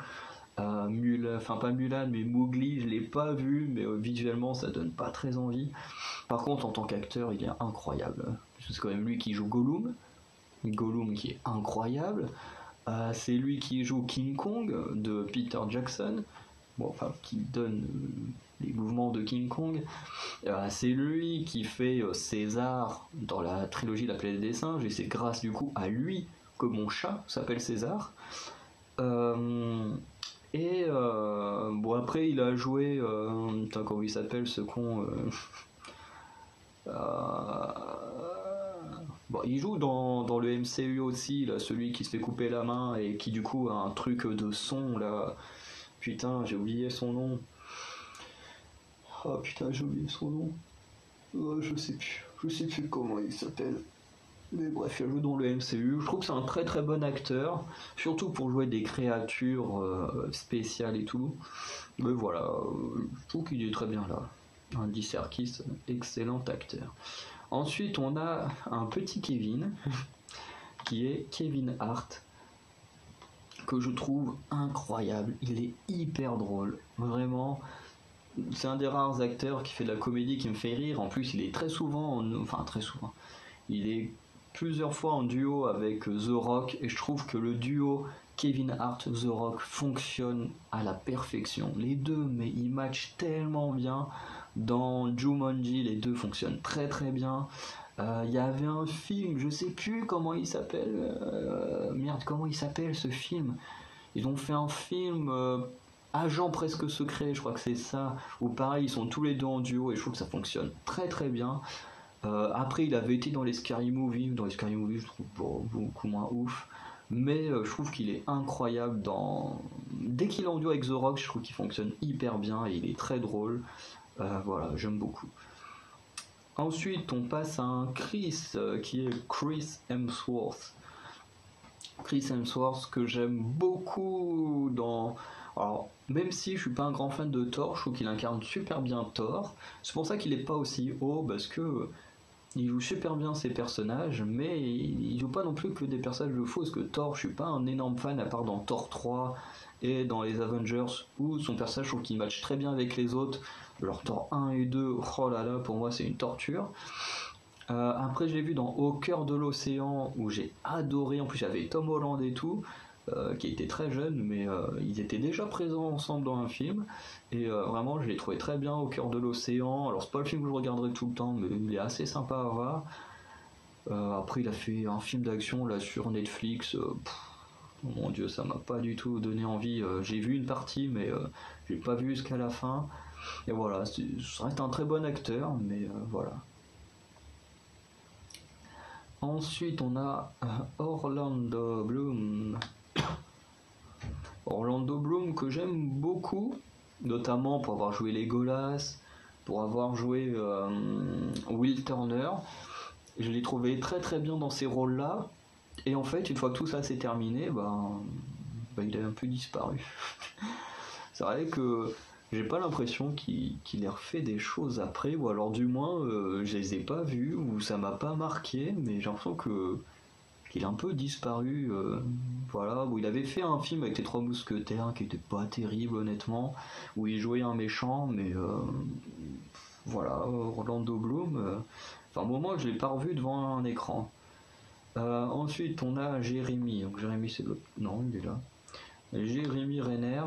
A: Enfin pas Mulan, mais Mowgli, je l'ai pas vu, mais visuellement ça donne pas très envie. Par contre, en tant qu'acteur, il est incroyable. C'est quand même lui qui joue Gollum qui est incroyable. C'est lui qui joue King Kong de Peter Jackson. Bon, enfin, qui donne les mouvements de King Kong. C'est lui qui fait César dans la trilogie La Planète des Singes, et c'est grâce du coup à lui que mon chat s'appelle César. Bon, après il a joué, comment il s'appelle ce con Bon, il joue dans le MCU aussi, là, celui qui se fait couper la main et qui du coup a un truc de son là. Putain, j'ai oublié son nom. Oh putain, j'ai oublié son nom. Oh, je sais plus comment il s'appelle. Mais bref, il a joué dans le MCU. Je trouve que c'est un très très bon acteur, surtout pour jouer des créatures spéciales et tout. Mais voilà, je trouve qu'il est très bien là. Andy Serkis, excellent acteur. Ensuite, on a un petit Kevin, qui est Kevin Hart, que je trouve incroyable. Il est hyper drôle, vraiment. C'est un des rares acteurs qui fait de la comédie qui me fait rire. En plus, il est très souvent, très souvent, il est plusieurs fois en duo avec The Rock, et je trouve que le duo Kevin Hart The Rock fonctionne à la perfection. Les deux, mais ils matchent tellement bien. Dans Jumanji, les deux fonctionnent très très bien. Il y avait un film, je sais plus comment il s'appelle. Comment il s'appelle ce film? Ils ont fait un film Agent presque secret, je crois que c'est ça. Où pareil, ils sont tous les deux en duo et je trouve que ça fonctionne très très bien. Après, il avait été dans les Scary Movie. Dans les Scary Movie, je trouve beaucoup moins ouf. Mais je trouve qu'il est incroyable dans... Dès qu'il est en duo avec The Rock, je trouve qu'il fonctionne hyper bien et il est très drôle. Voilà, j'aime beaucoup. Ensuite, on passe à un Chris, qui est Chris Hemsworth. Chris Hemsworth, que j'aime beaucoup dans... Alors, même si je suis pas un grand fan de Thor, je trouve qu'il incarne super bien Thor. C'est pour ça qu'il est pas aussi haut, parce que il joue super bien ses personnages, mais il joue pas non plus que des personnages de faux, parce que Thor, je suis pas un énorme fan, à part dans Thor 3 et dans les Avengers, où son personnage, je trouve qu'il match très bien avec les autres. Alors Thor 1 et 2, oh là là, pour moi c'est une torture. Après, je l'ai vu dans Au cœur de l'océan, où j'ai adoré. En plus, j'avais Tom Holland et tout, qui était très jeune, mais ils étaient déjà présents ensemble dans un film. Et vraiment, je l'ai trouvé très bien, Au cœur de l'océan. Alors, c'est pas le film que je regarderai tout le temps, mais il est assez sympa à voir. Après, il a fait un film d'action là sur Netflix. Oh mon dieu, ça m'a pas du tout donné envie. J'ai vu une partie, mais j'ai pas vu jusqu'à la fin. Et voilà, ça reste un très bon acteur, mais voilà. Ensuite, on a Orlando Bloom. Orlando Bloom que j'aime beaucoup, notamment pour avoir joué Legolas, pour avoir joué Will Turner. Je l'ai trouvé très très bien dans ces rôles-là. Et en fait, une fois que tout ça s'est terminé, il a un peu disparu. C'est vrai que j'ai pas l'impression qu'il ait refait des choses après, ou alors du moins je les ai pas vues, ou ça m'a pas marqué, mais j'ai l'impression qu'il a un peu disparu. Voilà, où il avait fait un film avec les Trois Mousquetaires qui était pas terrible honnêtement, où il jouait un méchant, mais voilà, Orlando Bloom, un moment je l'ai pas revu devant un écran. Ensuite on a Jérémy, donc Jérémy c'est l'autre, non il est là. Jérémy Renner.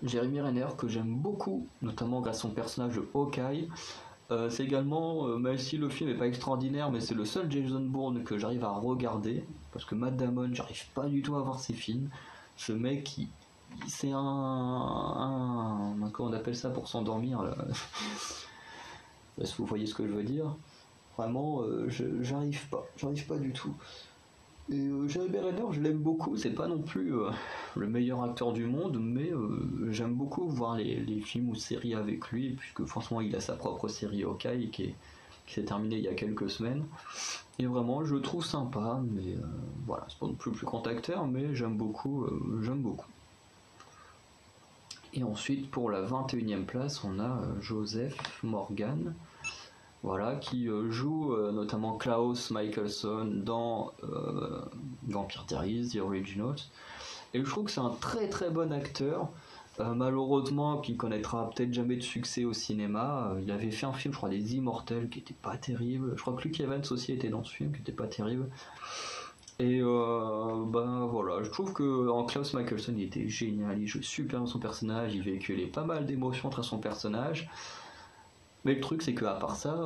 A: Jérémy Renner que j'aime beaucoup, notamment grâce à son personnage de Hawkeye. C'est également, même si le film n'est pas extraordinaire, mais c'est le seul Jason Bourne que j'arrive à regarder, parce que Matt Damon, j'arrive pas du tout à voir ses films. Ce mec, c'est comment on appelle ça pour s'endormir là. Si vous voyez ce que je veux dire. Vraiment, j'arrive pas du tout. Et Jeremy Renner, je l'aime beaucoup, c'est pas non plus le meilleur acteur du monde, mais j'aime beaucoup voir les films ou séries avec lui, puisque franchement il a sa propre série Hawkeye qui s'est terminée il y a quelques semaines. Et vraiment, je le trouve sympa, mais voilà, c'est pas non plus le plus grand acteur, mais j'aime beaucoup. Et ensuite, pour la 21e place, on a Joseph Morgan. Voilà, qui joue notamment Klaus Michelson dans Vampire Diaries, The Originals. Et je trouve que c'est un très très bon acteur. Malheureusement, qui connaîtra peut-être jamais de succès au cinéma. Il avait fait un film, je crois, Les Immortels, qui était pas terrible. Je crois que Luke Evans aussi était dans ce film, qui était pas terrible. Et voilà, je trouve que en Klaus Michelson, il était génial. Il jouait super dans son personnage, il véhiculait pas mal d'émotions entre son personnage. Mais le truc, c'est qu'à part ça,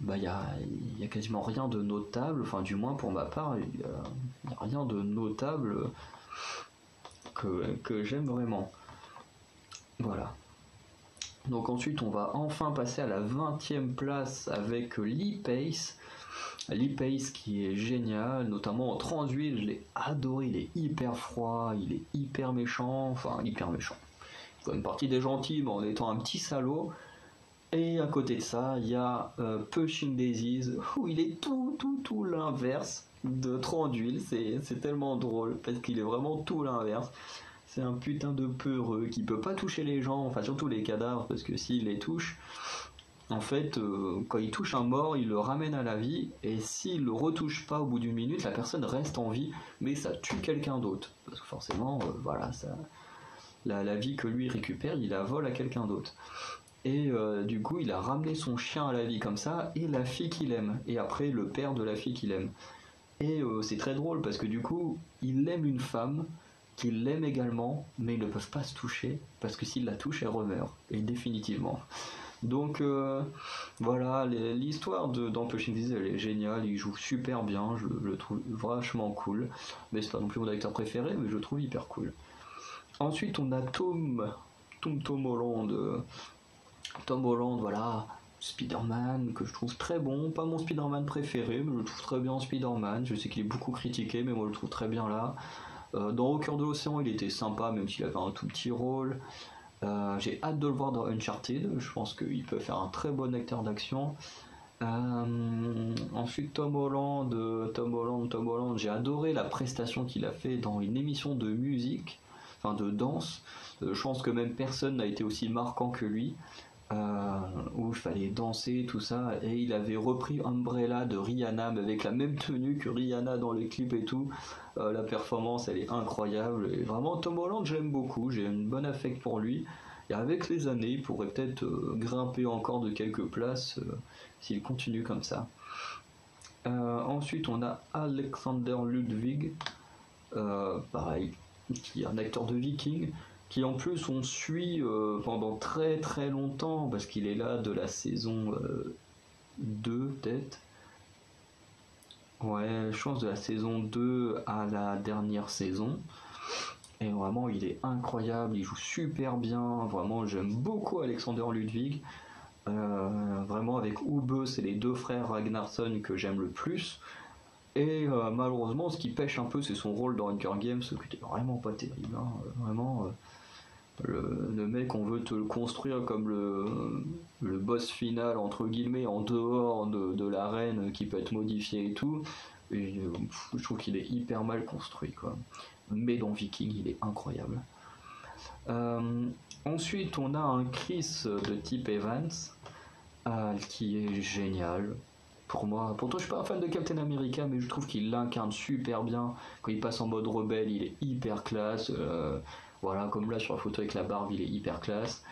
A: y a quasiment rien de notable, enfin du moins pour ma part, il y a rien de notable que j'aime vraiment. Voilà. Donc ensuite, on va enfin passer à la 20e place avec Lee Pace. Lee Pace qui est génial, notamment en 38, je l'ai adoré, il est hyper froid, il est hyper méchant, enfin hyper méchant. Il fait une partie des gentils, mais en étant un petit salaud. Et à côté de ça, il y a Pushing Daisies, où il est tout l'inverse de Trop d'huile. C'est tellement drôle, parce qu'il est vraiment tout l'inverse. C'est un putain de peureux qui peut pas toucher les gens, enfin surtout les cadavres, parce que s'il les touche, en fait, quand il touche un mort, il le ramène à la vie, et s'il le retouche pas au bout d'une minute, la personne reste en vie, mais ça tue quelqu'un d'autre. Parce que forcément, voilà, ça, la vie que lui récupère, il la vole à quelqu'un d'autre. Et du coup, il a ramené son chien à la vie comme ça, et la fille qu'il aime, et après le père de la fille qu'il aime. Et c'est très drôle parce que du coup, il aime une femme qu'il l'aime également, mais ils ne peuvent pas se toucher parce que s'il la touche, elle remeurt, et définitivement. Donc voilà, l'histoire de dans Pushing Daisies, elle est géniale, il joue super bien, je le trouve vachement cool. Mais c'est pas non plus mon acteur préféré, mais je le trouve hyper cool. Ensuite, on a Tom Holland. Tom Holland, voilà, Spider-Man, que je trouve très bon. Pas mon Spider-Man préféré, mais je le trouve très bien en Spider-Man. Je sais qu'il est beaucoup critiqué, mais moi je le trouve très bien là. Dans Au cœur de l'océan, il était sympa, même s'il avait un tout petit rôle. J'ai hâte de le voir dans Uncharted. Je pense qu'il peut faire un très bon acteur d'action. Ensuite, Tom Holland, j'ai adoré la prestation qu'il a fait dans une émission de musique, enfin de danse. Je pense que même personne n'a été aussi marquant que lui. Où il fallait danser, tout ça, et il avait repris Umbrella de Rihanna, mais avec la même tenue que Rihanna dans les clips et tout. La performance, elle est incroyable. Et vraiment, Tom Holland, j'aime beaucoup, j'ai une bonne affect pour lui. Et avec les années, il pourrait peut-être grimper encore de quelques places s'il continue comme ça. Ensuite, on a Alexander Ludwig, pareil, qui est un acteur de Viking, qui en plus on suit pendant très longtemps, parce qu'il est là de la saison 2 peut-être. Ouais, je pense de la saison 2 à la dernière saison. Et vraiment, il est incroyable, il joue super bien. Vraiment, j'aime beaucoup Alexander Ludwig. Vraiment, avec Ube, c'est les deux frères Ragnarsson que j'aime le plus. Et malheureusement, ce qui pêche un peu, c'est son rôle dans Hunger Games, qui était vraiment pas terrible. Hein. Vraiment, le mec, on veut te le construire comme le boss final, entre guillemets, en dehors de l'arène qui peut être modifié et tout. Et je trouve qu'il est hyper mal construit, quoi. Mais dans Viking, il est incroyable. Ensuite, on a un Chris de type Evans, qui est génial. Pour moi, pourtant je suis pas un fan de Captain America, mais je trouve qu'il l'incarne super bien. Quand il passe en mode rebelle, il est hyper classe. Voilà, comme là sur la photo avec la barbe, il est hyper classe.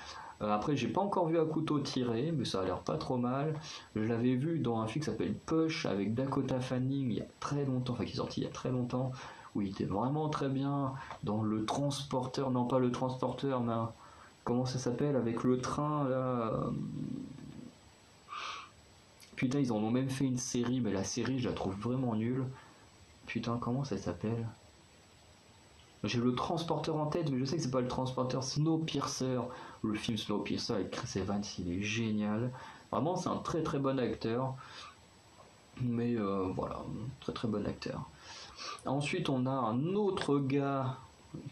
A: Après, j'ai pas encore vu à couteau tiré, mais ça a l'air pas trop mal. Je l'avais vu dans un film qui s'appelle Push avec Dakota Fanning il y a très longtemps, enfin qui est sorti il y a très longtemps, où il était vraiment très bien. Dans le transporteur, non pas le transporteur, mais comment ça s'appelle, avec le train là. Putain, ils en ont même fait une série, mais la série, je la trouve vraiment nulle. Putain, comment ça s'appelle? J'ai le transporteur en tête, mais je sais que c'est pas le transporteur. Snowpiercer. Le film Snowpiercer avec Chris Evans, il est génial. Vraiment, c'est un très bon acteur. Mais voilà, très bon acteur. Ensuite, on a un autre gars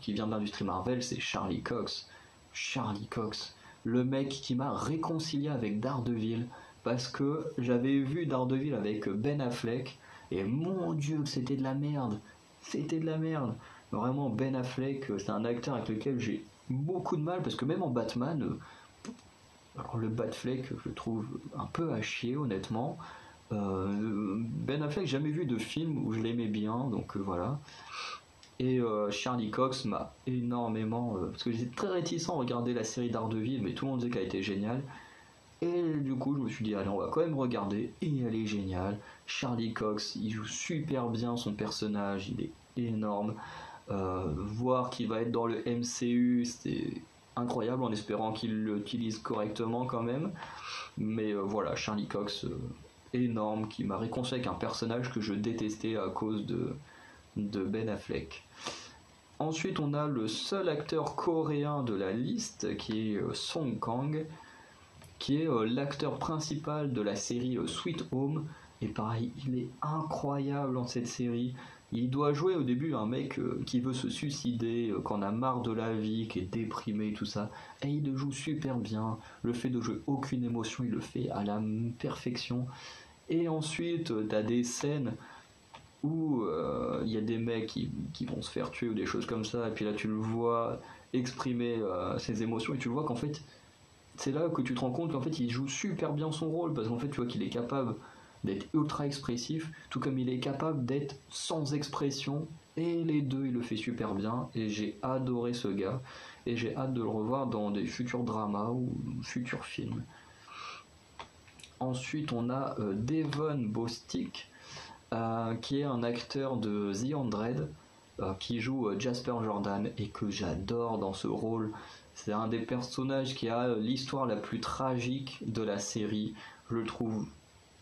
A: qui vient de l'industrie Marvel, c'est Charlie Cox. Charlie Cox, le mec qui m'a réconcilié avec Daredevil, parce que j'avais vu Daredevil avec Ben Affleck, et mon dieu que c'était de la merde. C'était de la merde. Vraiment, Ben Affleck, c'est un acteur avec lequel j'ai beaucoup de mal, parce que même en Batman, alors le Batfleck, je le trouve un peu à chier, honnêtement. Ben Affleck, jamais vu de film où je l'aimais bien, donc voilà. Et Charlie Cox m'a énormément... parce que j'étais très réticent à regarder la série Daredevil, mais tout le monde disait qu'elle était géniale. Et du coup, je me suis dit, allez, on va quand même regarder. Et elle est géniale. Charlie Cox, il joue super bien son personnage, il est énorme. Voir qu'il va être dans le MCU, c'est incroyable, en espérant qu'il l'utilise correctement quand même. Mais voilà, Charlie Cox, énorme, qui m'a réconcilié avec un personnage que je détestais à cause de Ben Affleck. Ensuite, on a le seul acteur coréen de la liste, qui est Song Kang, qui est l'acteur principal de la série Sweet Home. Et pareil, il est incroyable dans cette série. Il doit jouer au début un mec qui veut se suicider, qui en a marre de la vie, qui est déprimé et tout ça. Et il le joue super bien. Le fait de jouer aucune émotion, il le fait à la perfection. Et ensuite, t'as des scènes où il y a des mecs qui vont se faire tuer ou des choses comme ça. Et puis là, tu le vois exprimer ses émotions et tu le vois qu'en fait, c'est là que tu te rends compte qu'en fait, il joue super bien son rôle parce qu'en fait, tu vois qu'il est capable d'être ultra expressif, tout comme il est capable d'être sans expression, et les deux il le fait super bien, et j'ai adoré ce gars, et j'ai hâte de le revoir dans des futurs dramas ou futurs films. Ensuite on a Devon Bostick, qui est un acteur de The 100, qui joue Jasper Jordan, et que j'adore dans ce rôle. C'est un des personnages qui a l'histoire la plus tragique de la série, je le trouve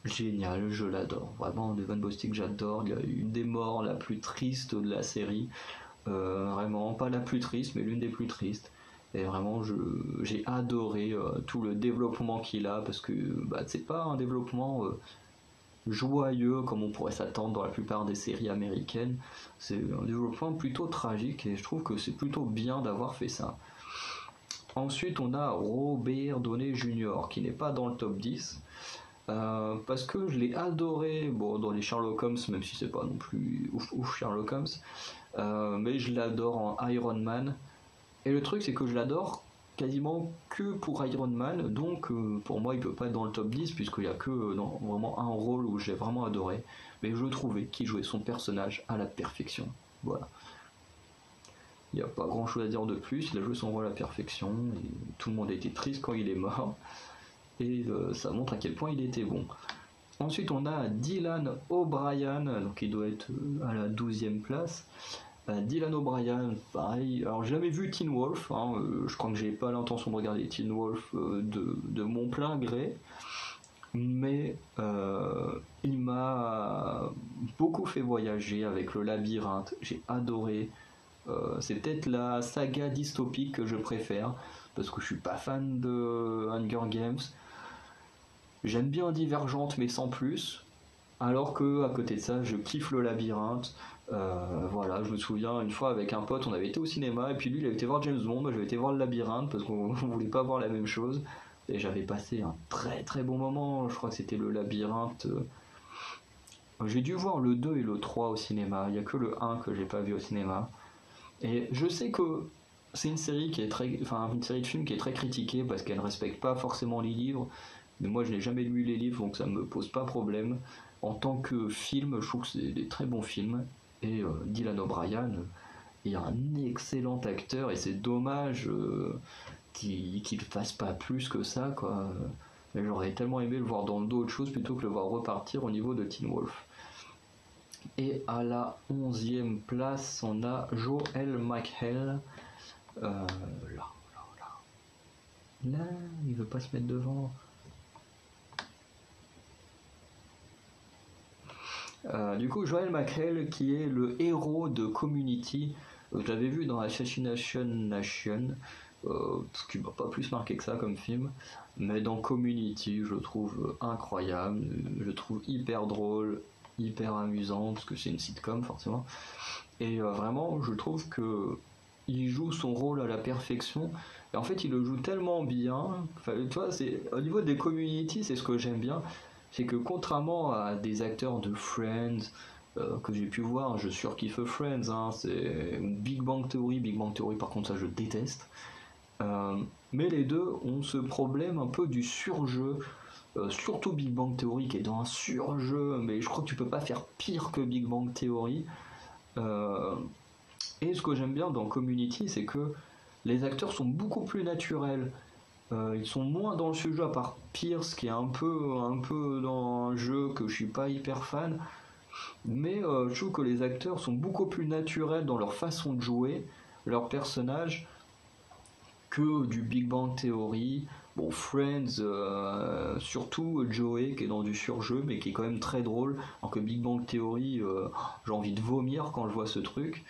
A: génial, je l'adore. Vraiment, Devon Bostick, j'adore. Il y a une des morts la plus triste de la série. Vraiment, pas la plus triste, mais l'une des plus tristes. Et vraiment, j'ai adoré tout le développement qu'il a, parce que c'est pas un développement joyeux comme on pourrait s'attendre dans la plupart des séries américaines. C'est un développement plutôt tragique, et je trouve que c'est plutôt bien d'avoir fait ça. Ensuite, on a Robert Downey Jr., qui n'est pas dans le top 10. Parce que je l'ai adoré dans les Sherlock Holmes, même si c'est pas non plus ouf Sherlock Holmes, mais je l'adore en Iron Man. Et le truc, c'est que je l'adore quasiment que pour Iron Man, donc pour moi il peut pas être dans le top 10 puisqu'il y a que vraiment un rôle où j'ai vraiment adoré, mais je trouvais qu'il jouait son personnage à la perfection. Voilà. Il n'y a pas grand chose à dire de plus, il a joué son rôle à la perfection, et tout le monde a été triste quand il est mort, et ça montre à quel point il était bon. Ensuite on a Dylan O'Brien, donc il doit être à la 12e place. Dylan O'Brien, pareil, alors j'ai jamais vu Teen Wolf, je crois que j'ai pas l'intention de regarder Teen Wolf de mon plein gré, mais il m'a beaucoup fait voyager avec le labyrinthe, j'ai adoré. C'est peut-être la saga dystopique que je préfère, parce que je suis pas fan de Hunger Games. J'aime bien Divergente, mais sans plus. Alors que, à côté de ça, je kiffe le labyrinthe. Voilà, je me souviens, une fois avec un pote, on avait été au cinéma, et puis lui, il avait été voir James Bond, moi j'avais été voir le labyrinthe, parce qu'on voulait pas voir la même chose. Et j'avais passé un très très bon moment, je crois que c'était le labyrinthe. J'ai dû voir le 2 et le 3 au cinéma, il n'y a que le 1 que j'ai pas vu au cinéma. Et je sais que c'est une série qui est une série de films qui est très critiquée parce qu'elle ne respecte pas forcément les livres. Mais moi, je n'ai jamais lu les livres, donc ça ne me pose pas problème. En tant que film, je trouve que c'est des très bons films. Et Dylan O'Brien est un excellent acteur, et c'est dommage qu'il fasse pas plus que ça, quoi. Mais j'aurais tellement aimé le voir dans d'autres choses plutôt que le voir repartir au niveau de Teen Wolf. Et à la 11e place, on a Joel McHale. Là, il veut pas se mettre devant. Du coup, Joel McHale, qui est le héros de Community, je l'avais vu dans Assassination Nation, ce qui m'a pas plus marqué que ça comme film, mais dans Community, je le trouve incroyable, je le trouve hyper drôle, hyper amusant, parce que c'est une sitcom forcément, et vraiment, je trouve que il joue son rôle à la perfection, et en fait, il le joue tellement bien, enfin, tu vois, au niveau des Community, c'est ce que j'aime bien, c'est que contrairement à des acteurs de Friends que j'ai pu voir, je surkiffe Friends, c'est Big Bang Theory par contre ça je déteste. Mais les deux ont ce problème un peu du surjeu, surtout Big Bang Theory qui est dans un surjeu, mais je crois que tu peux pas faire pire que Big Bang Theory. Et ce que j'aime bien dans Community, c'est que les acteurs sont beaucoup plus naturels. Ils sont moins dans le sujet, à part Pierce qui est un peu dans un jeu que je suis pas hyper fan, mais je trouve que les acteurs sont beaucoup plus naturels dans leur façon de jouer leur personnage que du Big Bang Theory. Bon, Friends, surtout Joey qui est dans du surjeu mais qui est quand même très drôle, alors que Big Bang Theory, j'ai envie de vomir quand je vois ce truc.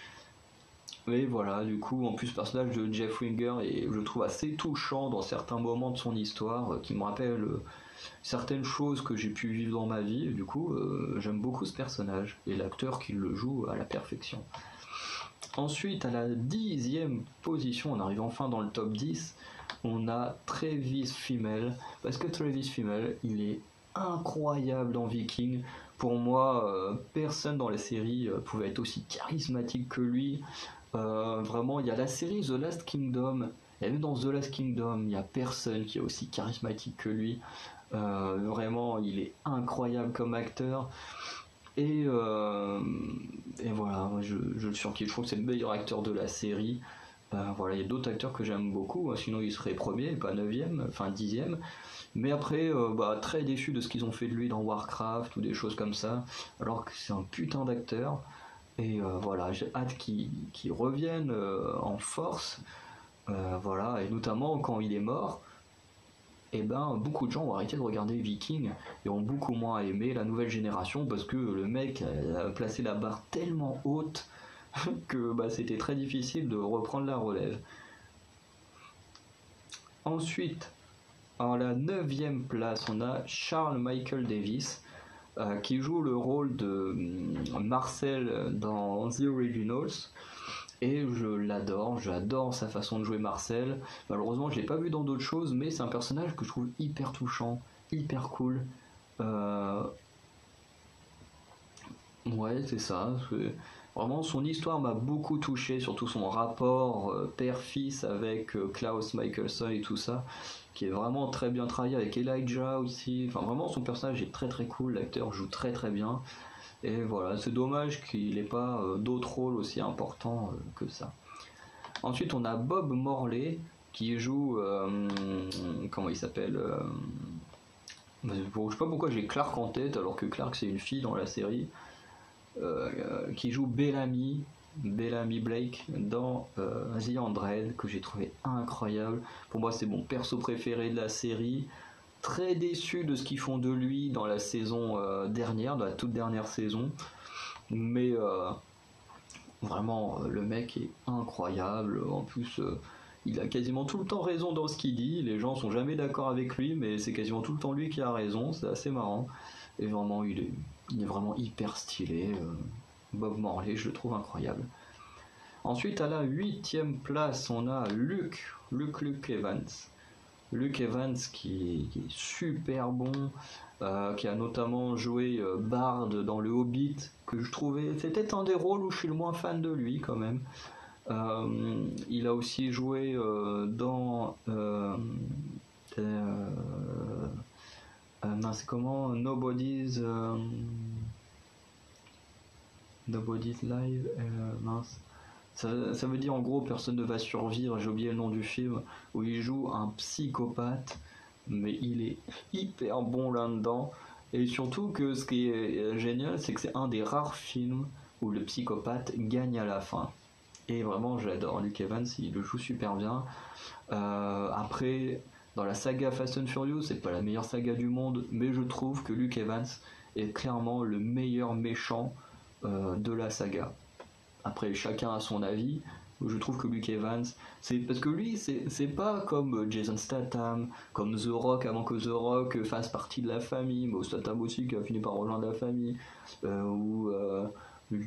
A: Mais voilà, du coup, en plus, le personnage de Jeff Winger est, je trouve, assez touchant dans certains moments de son histoire, qui me rappelle certaines choses que j'ai pu vivre dans ma vie, et du coup j'aime beaucoup ce personnage et l'acteur qui le joue à la perfection. Ensuite, à la 10e position, on arrive enfin dans le top 10, on a Travis Fimmel, parce que Travis Fimmel, il est incroyable dans Viking. Pour moi, personne dans la série pouvait être aussi charismatique que lui. Vraiment, il y a la série The Last Kingdom, et même dans The Last Kingdom, il n'y a personne qui est aussi charismatique que lui. Vraiment, il est incroyable comme acteur. Et voilà, moi, je le surkiffe. Je trouve que c'est le meilleur acteur de la série. Voilà, il y a d'autres acteurs que j'aime beaucoup, hein, sinon il serait premier, pas 9ème, enfin 10ème. Mais après, très déçu de ce qu'ils ont fait de lui dans Warcraft ou des choses comme ça, alors que c'est un putain d'acteur. Et voilà, j'ai hâte qu'il revienne en force. Voilà, et notamment quand il est mort, et ben beaucoup de gens ont arrêté de regarder Viking et ont beaucoup moins aimé la nouvelle génération parce que le mec a placé la barre tellement haute que c'était très difficile de reprendre la relève. Ensuite, en la 9e place, on a Charles Michael Davis qui joue le rôle de Marcel dans The Originals. Et je l'adore, j'adore sa façon de jouer Marcel. Malheureusement, je l'ai pas vu dans d'autres choses, mais c'est un personnage que je trouve hyper touchant, hyper cool. Ouais, c'est ça. Vraiment, son histoire m'a beaucoup touché, surtout son rapport père-fils avec Klaus Michelson et tout ça, qui est vraiment très bien travaillé avec Elijah aussi. Enfin, vraiment, son personnage est très très cool, l'acteur joue très très bien. Et voilà, c'est dommage qu'il n'ait pas d'autres rôles aussi importants que ça. Ensuite, on a Bob Morley qui joue. Comment il s'appelle je sais pas pourquoi j'ai Clark en tête alors que Clark c'est une fille dans la série. Qui joue Bellamy Blake dans The Andred, que j'ai trouvé incroyable. Pour moi, c'est mon perso préféré de la série. Très déçu de ce qu'ils font de lui dans la saison dernière, dans la toute dernière saison. Mais vraiment, le mec est incroyable. En plus, il a quasiment tout le temps raison dans ce qu'il dit. Les gens sont jamais d'accord avec lui, mais c'est quasiment tout le temps lui qui a raison. C'est assez marrant. Et vraiment, il est vraiment hyper stylé. Bob Morley, je le trouve incroyable. Ensuite, à la 8e place, on a Luke Evans. Luke Evans qui est super bon, qui a notamment joué Bard dans le Hobbit, que je trouvais, c'était un des rôles où je suis le moins fan de lui quand même. Il a aussi joué dans c'est comment Nobody's Live, mince. Ça veut dire en gros personne ne va survivre, j'ai oublié le nom du film, où il joue un psychopathe, mais il est hyper bon là-dedans. Et surtout que ce qui est génial, c'est que c'est un des rares films où le psychopathe gagne à la fin. Et vraiment j'adore Luke Evans, il le joue super bien. Après, dans la saga Fast and Furious, c'est pas la meilleure saga du monde, mais je trouve que Luke Evans est clairement le meilleur méchant de la saga. Après, chacun a son avis. Je trouve que Luke Evans, c'est parce que lui, c'est pas comme Jason Statham, comme The Rock avant que The Rock fasse partie de la famille, mais Statham aussi qui a fini par rejoindre la famille, ou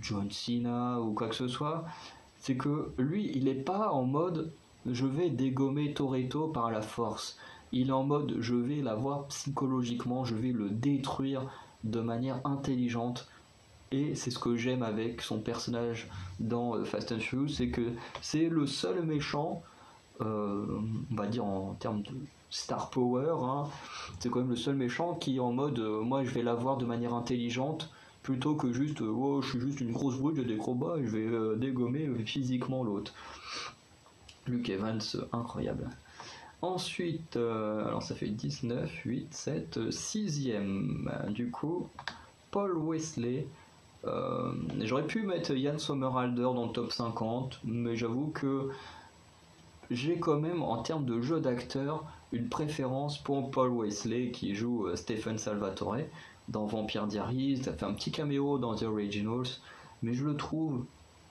A: John Cena ou quoi que ce soit. C'est que lui, il est pas en mode je vais dégommer Toretto par la force. Il est en mode je vais l'avoir psychologiquement, je vais le détruire de manière intelligente. Et c'est ce que j'aime avec son personnage dans Fast and Furious, c'est que c'est le seul méchant, on va dire en termes de star power, hein, c'est quand même le seul méchant qui est en mode moi je vais l'avoir de manière intelligente, plutôt que juste je suis juste une grosse brute, j'ai des gros bas et je vais dégommer physiquement l'autre. Luke Evans, incroyable. Ensuite, alors ça fait 19, 8, 7, 6ème, du coup, Paul Wesley. J'aurais pu mettre Ian Somerhalder dans le top 50, mais j'avoue que j'ai quand même, en termes de jeu d'acteur, une préférence pour Paul Wesley qui joue Stephen Salvatore dans Vampire Diaries. Ça fait un petit caméo dans The Originals, mais je le trouve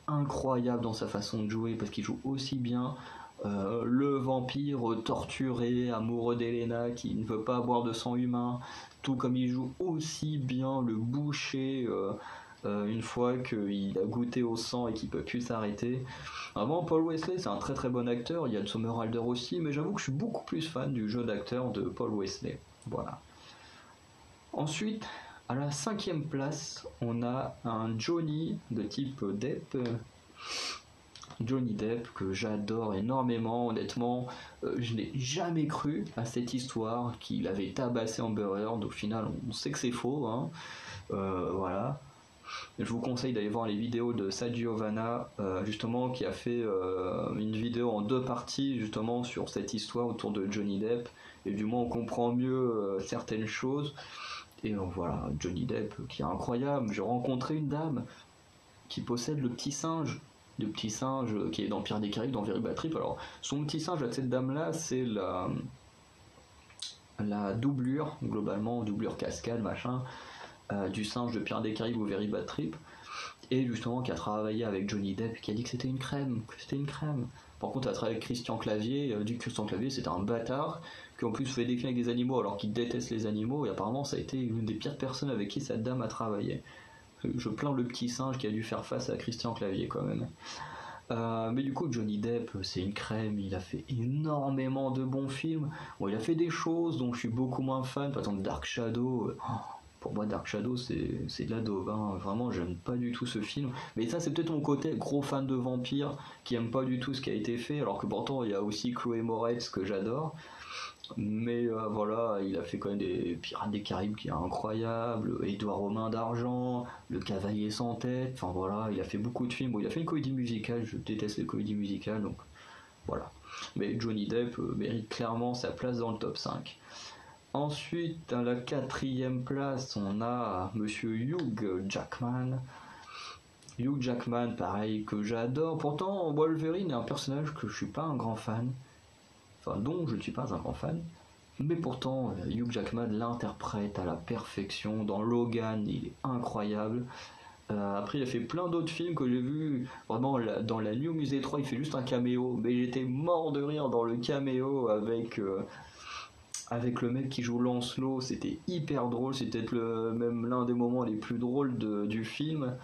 A: incroyable dans sa façon de jouer parce qu'il joue aussi bien le vampire torturé, amoureux d'Elena, qui ne veut pas boire de sang humain, tout comme il joue aussi bien le boucher une fois qu'il a goûté au sang et qu'il peut plus s'arrêter. Vraiment, Paul Wesley, c'est un très très bon acteur. Il y a Somerhalder aussi, mais j'avoue que je suis beaucoup plus fan du jeu d'acteur de Paul Wesley. Voilà. Ensuite, à la 5e place, on a un Johnny de type Depp. Johnny Depp que j'adore énormément, honnêtement, je n'ai jamais cru à cette histoire qu'il avait tabassé Amber Heard. Au final, on sait que c'est faux, hein. Voilà. Je vous conseille d'aller voir les vidéos de Giovanna, justement, qui a fait une vidéo en 2 parties, justement, sur cette histoire autour de Johnny Depp, et du moins on comprend mieux certaines choses. Et voilà, Johnny Depp qui est incroyable. J'ai rencontré une dame qui possède le petit singe qui est dans Pirates des Caraïbes, dans Very Bad Trip. Alors, son petit singe à cette dame-là, c'est la doublure, globalement, doublure cascade, machin, du singe de Pirates des Caraïbes ou Very Bad Trip, et justement qui a travaillé avec Johnny Depp, qui a dit que c'était une crème, Par contre, elle a travaillé avec Christian Clavier, dit que Christian Clavier c'était un bâtard, qui en plus fait des films avec des animaux alors qu'il déteste les animaux, et apparemment ça a été une des pires personnes avec qui cette dame a travaillé. Je plains le petit singe qui a dû faire face à Christian Clavier quand même. Mais du coup, Johnny Depp, c'est une crème, il a fait énormément de bons films. Bon, il a fait des choses dont je suis beaucoup moins fan, par exemple Dark Shadow. Pour moi, Dark Shadow, c'est de la daube, hein. Vraiment, j'aime pas du tout ce film. Mais ça, c'est peut-être mon côté gros fan de vampires qui aime pas du tout ce qui a été fait, alors que pourtant, il y a aussi Chloé Moretz que j'adore. Mais voilà, il a fait quand même des Pirates des Caraïbes qui est incroyable, Édouard Romain d'Argent, Le Cavalier sans tête, enfin voilà, il a fait beaucoup de films. Bon, il a fait une comédie musicale, je déteste les comédies musicales, donc voilà. Mais Johnny Depp mérite clairement sa place dans le top 5. Ensuite, à la 4e place, on a Monsieur Hugh Jackman. Hugh Jackman, pareil, que j'adore. Pourtant, Wolverine est un personnage que je suis pas un grand fan. Enfin, dont je ne suis pas un grand fan. Mais pourtant, Hugh Jackman l'interprète à la perfection. Dans Logan, il est incroyable. Après, il a fait plein d'autres films que j'ai vus. Vraiment, dans La Nuit au Musée 3, il fait juste un caméo. Mais j'étais mort de rire dans le caméo avec le mec qui joue Lancelot. C'était hyper drôle. C'était peut-être même l'un des moments les plus drôles du film.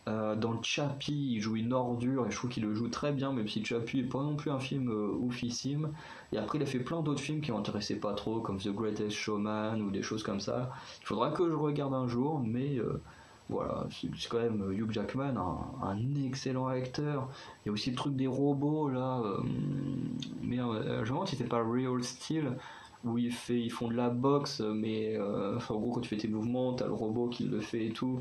A: Dans Chappie, il joue une ordure et je trouve qu'il le joue très bien, même si Chappie n'est pas non plus un film oufissime. Et après, il a fait plein d'autres films qui m'intéressaient pas trop, comme The Greatest Showman ou des choses comme ça. Il faudra que je regarde un jour, mais voilà, c'est quand même Hugh Jackman, un excellent acteur. Il y a aussi le truc des robots là, mais je me demande si c'est pas Real Steel où ils font de la boxe, mais en gros, quand tu fais tes mouvements, t'as le robot qui le fait et tout.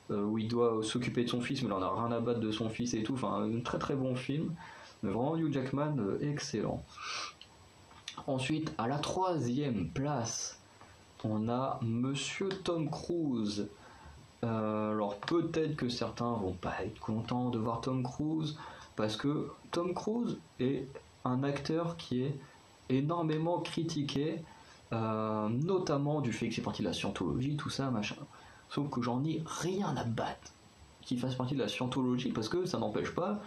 A: Où il doit s'occuper de son fils, mais il en a rien à battre de son fils et tout. Enfin, un très très bon film. Mais vraiment, Hugh Jackman, excellent. Ensuite, à la 3e place, on a Monsieur Tom Cruise. Alors peut-être que certains vont pas être contents de voir Tom Cruise, parce que Tom Cruise est un acteur qui est énormément critiqué, notamment du fait que c'est parti de la scientologie, tout ça, machin. Sauf que j'en ai rien à battre qu'il fasse partie de la scientologie, parce que ça n'empêche pas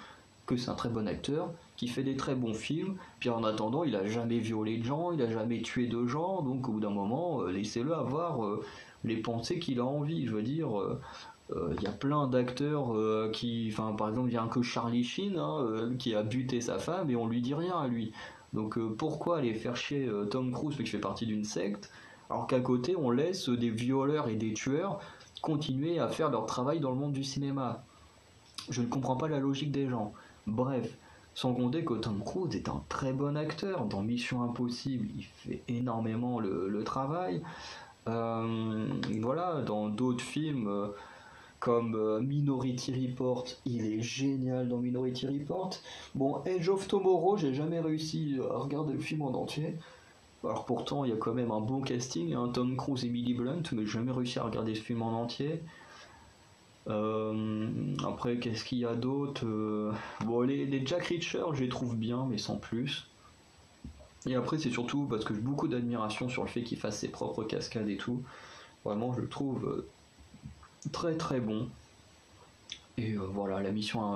A: que c'est un très bon acteur, qui fait des très bons films, puis en attendant, il a jamais violé de gens, il a jamais tué de gens, donc au bout d'un moment, laissez-le avoir les pensées qu'il a envie. Je veux dire, il y a plein d'acteurs qui, enfin par exemple, il y a un que Charlie Sheen, hein, qui a buté sa femme et on lui dit rien à lui. Donc pourquoi aller faire chier Tom Cruise qui fait partie d'une secte, alors qu'à côté on laisse des violeurs et des tueurs continuer à faire leur travail dans le monde du cinéma? Je ne comprends pas la logique des gens. Bref, sans compter que Tom Cruise est un très bon acteur. Dans Mission Impossible, il fait énormément le travail. Voilà, dans d'autres films comme Minority Report, il est génial dans Minority Report. Bon, Edge of Tomorrow, j'ai jamais réussi à regarder le film en entier. Alors pourtant, il y a quand même un bon casting, hein, Tom Cruise et Emily Blunt, mais j'ai jamais réussi à regarder ce film en entier. Après, qu'est-ce qu'il y a d'autre? Bon, les Jack Reacher, je les trouve bien, mais sans plus. Et après, c'est surtout parce que j'ai beaucoup d'admiration sur le fait qu'il fasse ses propres cascades et tout. Vraiment, je le trouve très très bon. Et voilà, la Mission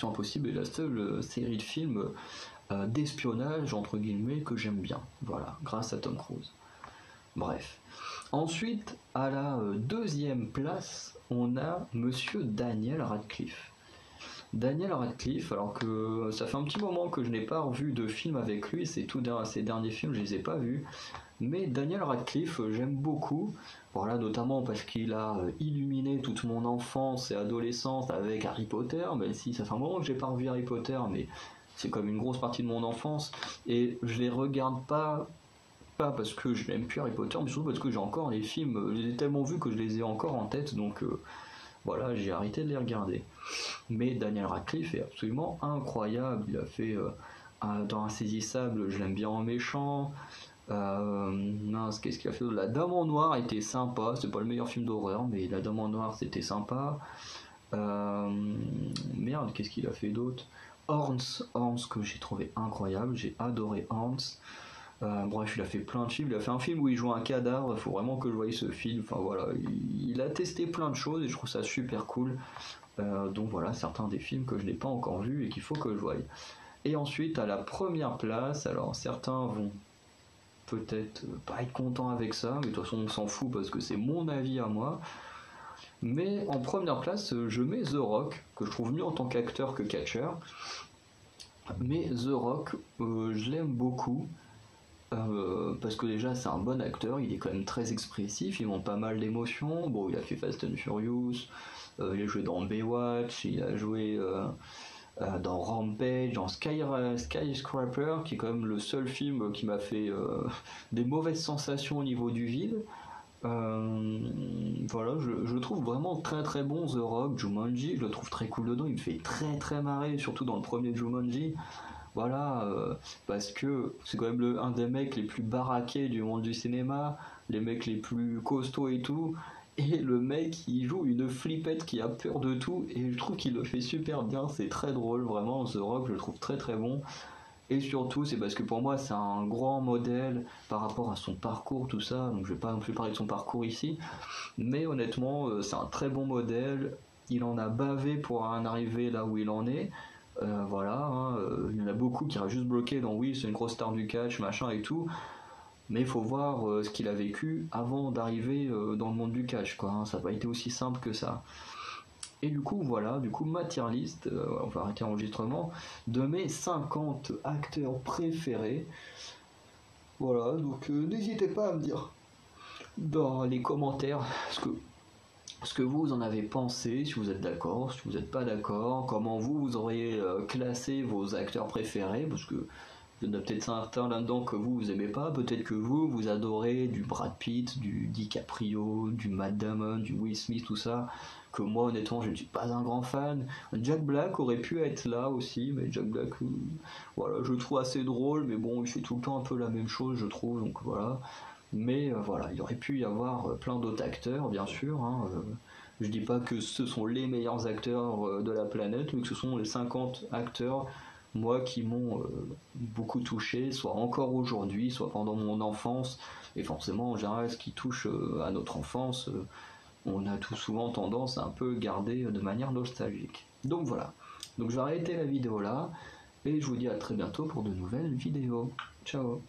A: Impossible est la seule série de films d'espionnage entre guillemets que j'aime bien. Voilà, grâce à Tom Cruise. Bref. Ensuite, à la deuxième place, on a Monsieur Daniel Radcliffe. Daniel Radcliffe, alors que ça fait un petit moment que je n'ai pas revu de film avec lui, ces derniers films, je les ai pas vus. Mais Daniel Radcliffe, j'aime beaucoup, voilà, notamment parce qu'il a illuminé toute mon enfance et adolescence avec Harry Potter, même si ça fait un moment que j'ai pas revu Harry Potter, mais c'est comme une grosse partie de mon enfance, et je les regarde pas parce que je n'aime plus Harry Potter, mais surtout parce que j'ai encore les films, je les ai tellement vus que je les ai encore en tête, donc voilà, j'ai arrêté de les regarder. Mais Daniel Radcliffe est absolument incroyable, il a fait dans Insaisissable, je l'aime bien en méchant. Mince, qu'est-ce qu'il a fait? La Dame en Noir était sympa, c'est pas le meilleur film d'horreur, mais La Dame en Noir c'était sympa. Merde, qu'est-ce qu'il a fait d'autre? Horns que j'ai trouvé incroyable, j'ai adoré Horns. Bref, il a fait plein de films. Il a fait un film où il joue un cadavre. Il faut vraiment que je voie ce film. Enfin voilà, il a testé plein de choses et je trouve ça super cool. Donc voilà, certains des films que je n'ai pas encore vus et qu'il faut que je voie. Et ensuite, à la première place, alors certains vont peut-être pas être contents avec ça, mais de toute façon on s'en fout parce que c'est mon avis à moi. Mais en première place, je mets The Rock, que je trouve mieux en tant qu'acteur que catcheur. Mais The Rock, je l'aime beaucoup. Parce que déjà c'est un bon acteur, il est quand même très expressif, il montre pas mal d'émotions. Bon, il a fait Fast and Furious, il a joué dans Baywatch, il a joué dans Rampage, dans Skyscraper, qui est quand même le seul film qui m'a fait des mauvaises sensations au niveau du vide. Voilà, je le trouve vraiment très très bon. The Rock, Jumanji, je le trouve très cool dedans, il me fait très très marrer, surtout dans le premier Jumanji. Voilà, parce que c'est quand même un des mecs les plus baraqués du monde du cinéma, les mecs les plus costauds et tout, et le mec il joue une flippette qui a peur de tout, et je trouve qu'il le fait super bien, c'est très drôle, vraiment, The Rock je le trouve très très bon, et surtout c'est parce que pour moi c'est un grand modèle par rapport à son parcours, tout ça, donc je vais pas non plus parler de son parcours ici, mais honnêtement c'est un très bon modèle, il en a bavé pour en arriver là où il en est. Voilà, hein, il y en a beaucoup qui restent juste bloqués dans oui, c'est une grosse star du catch, machin et tout, mais il faut voir ce qu'il a vécu avant d'arriver dans le monde du catch, quoi, hein, ça n'a pas été aussi simple que ça. Et du coup, voilà, ma tier list, on va arrêter l'enregistrement, de mes 50 acteurs préférés. Voilà, donc n'hésitez pas à me dire dans les commentaires ce que vous en avez pensé, si vous êtes d'accord, si vous n'êtes pas d'accord, comment vous auriez classé vos acteurs préférés, parce que il y en a peut-être certains là-dedans que vous aimez pas, peut-être que vous adorez du Brad Pitt, du DiCaprio, du Matt Damon, du Will Smith, tout ça, que moi honnêtement je ne suis pas un grand fan. Jack Black aurait pu être là aussi, mais Jack Black, voilà, je le trouve assez drôle, mais bon, il fait tout le temps un peu la même chose, je trouve, donc voilà. Mais voilà, il aurait pu y avoir plein d'autres acteurs, bien sûr. Hein, je dis pas que ce sont les meilleurs acteurs de la planète, mais que ce sont les 50 acteurs, moi, qui m'ont beaucoup touché, soit encore aujourd'hui, soit pendant mon enfance. Et forcément, en général, ce qui touche à notre enfance, on a tout souvent tendance à un peu garder de manière nostalgique. Donc voilà. Donc je vais arrêter la vidéo là, et je vous dis à très bientôt pour de nouvelles vidéos. Ciao.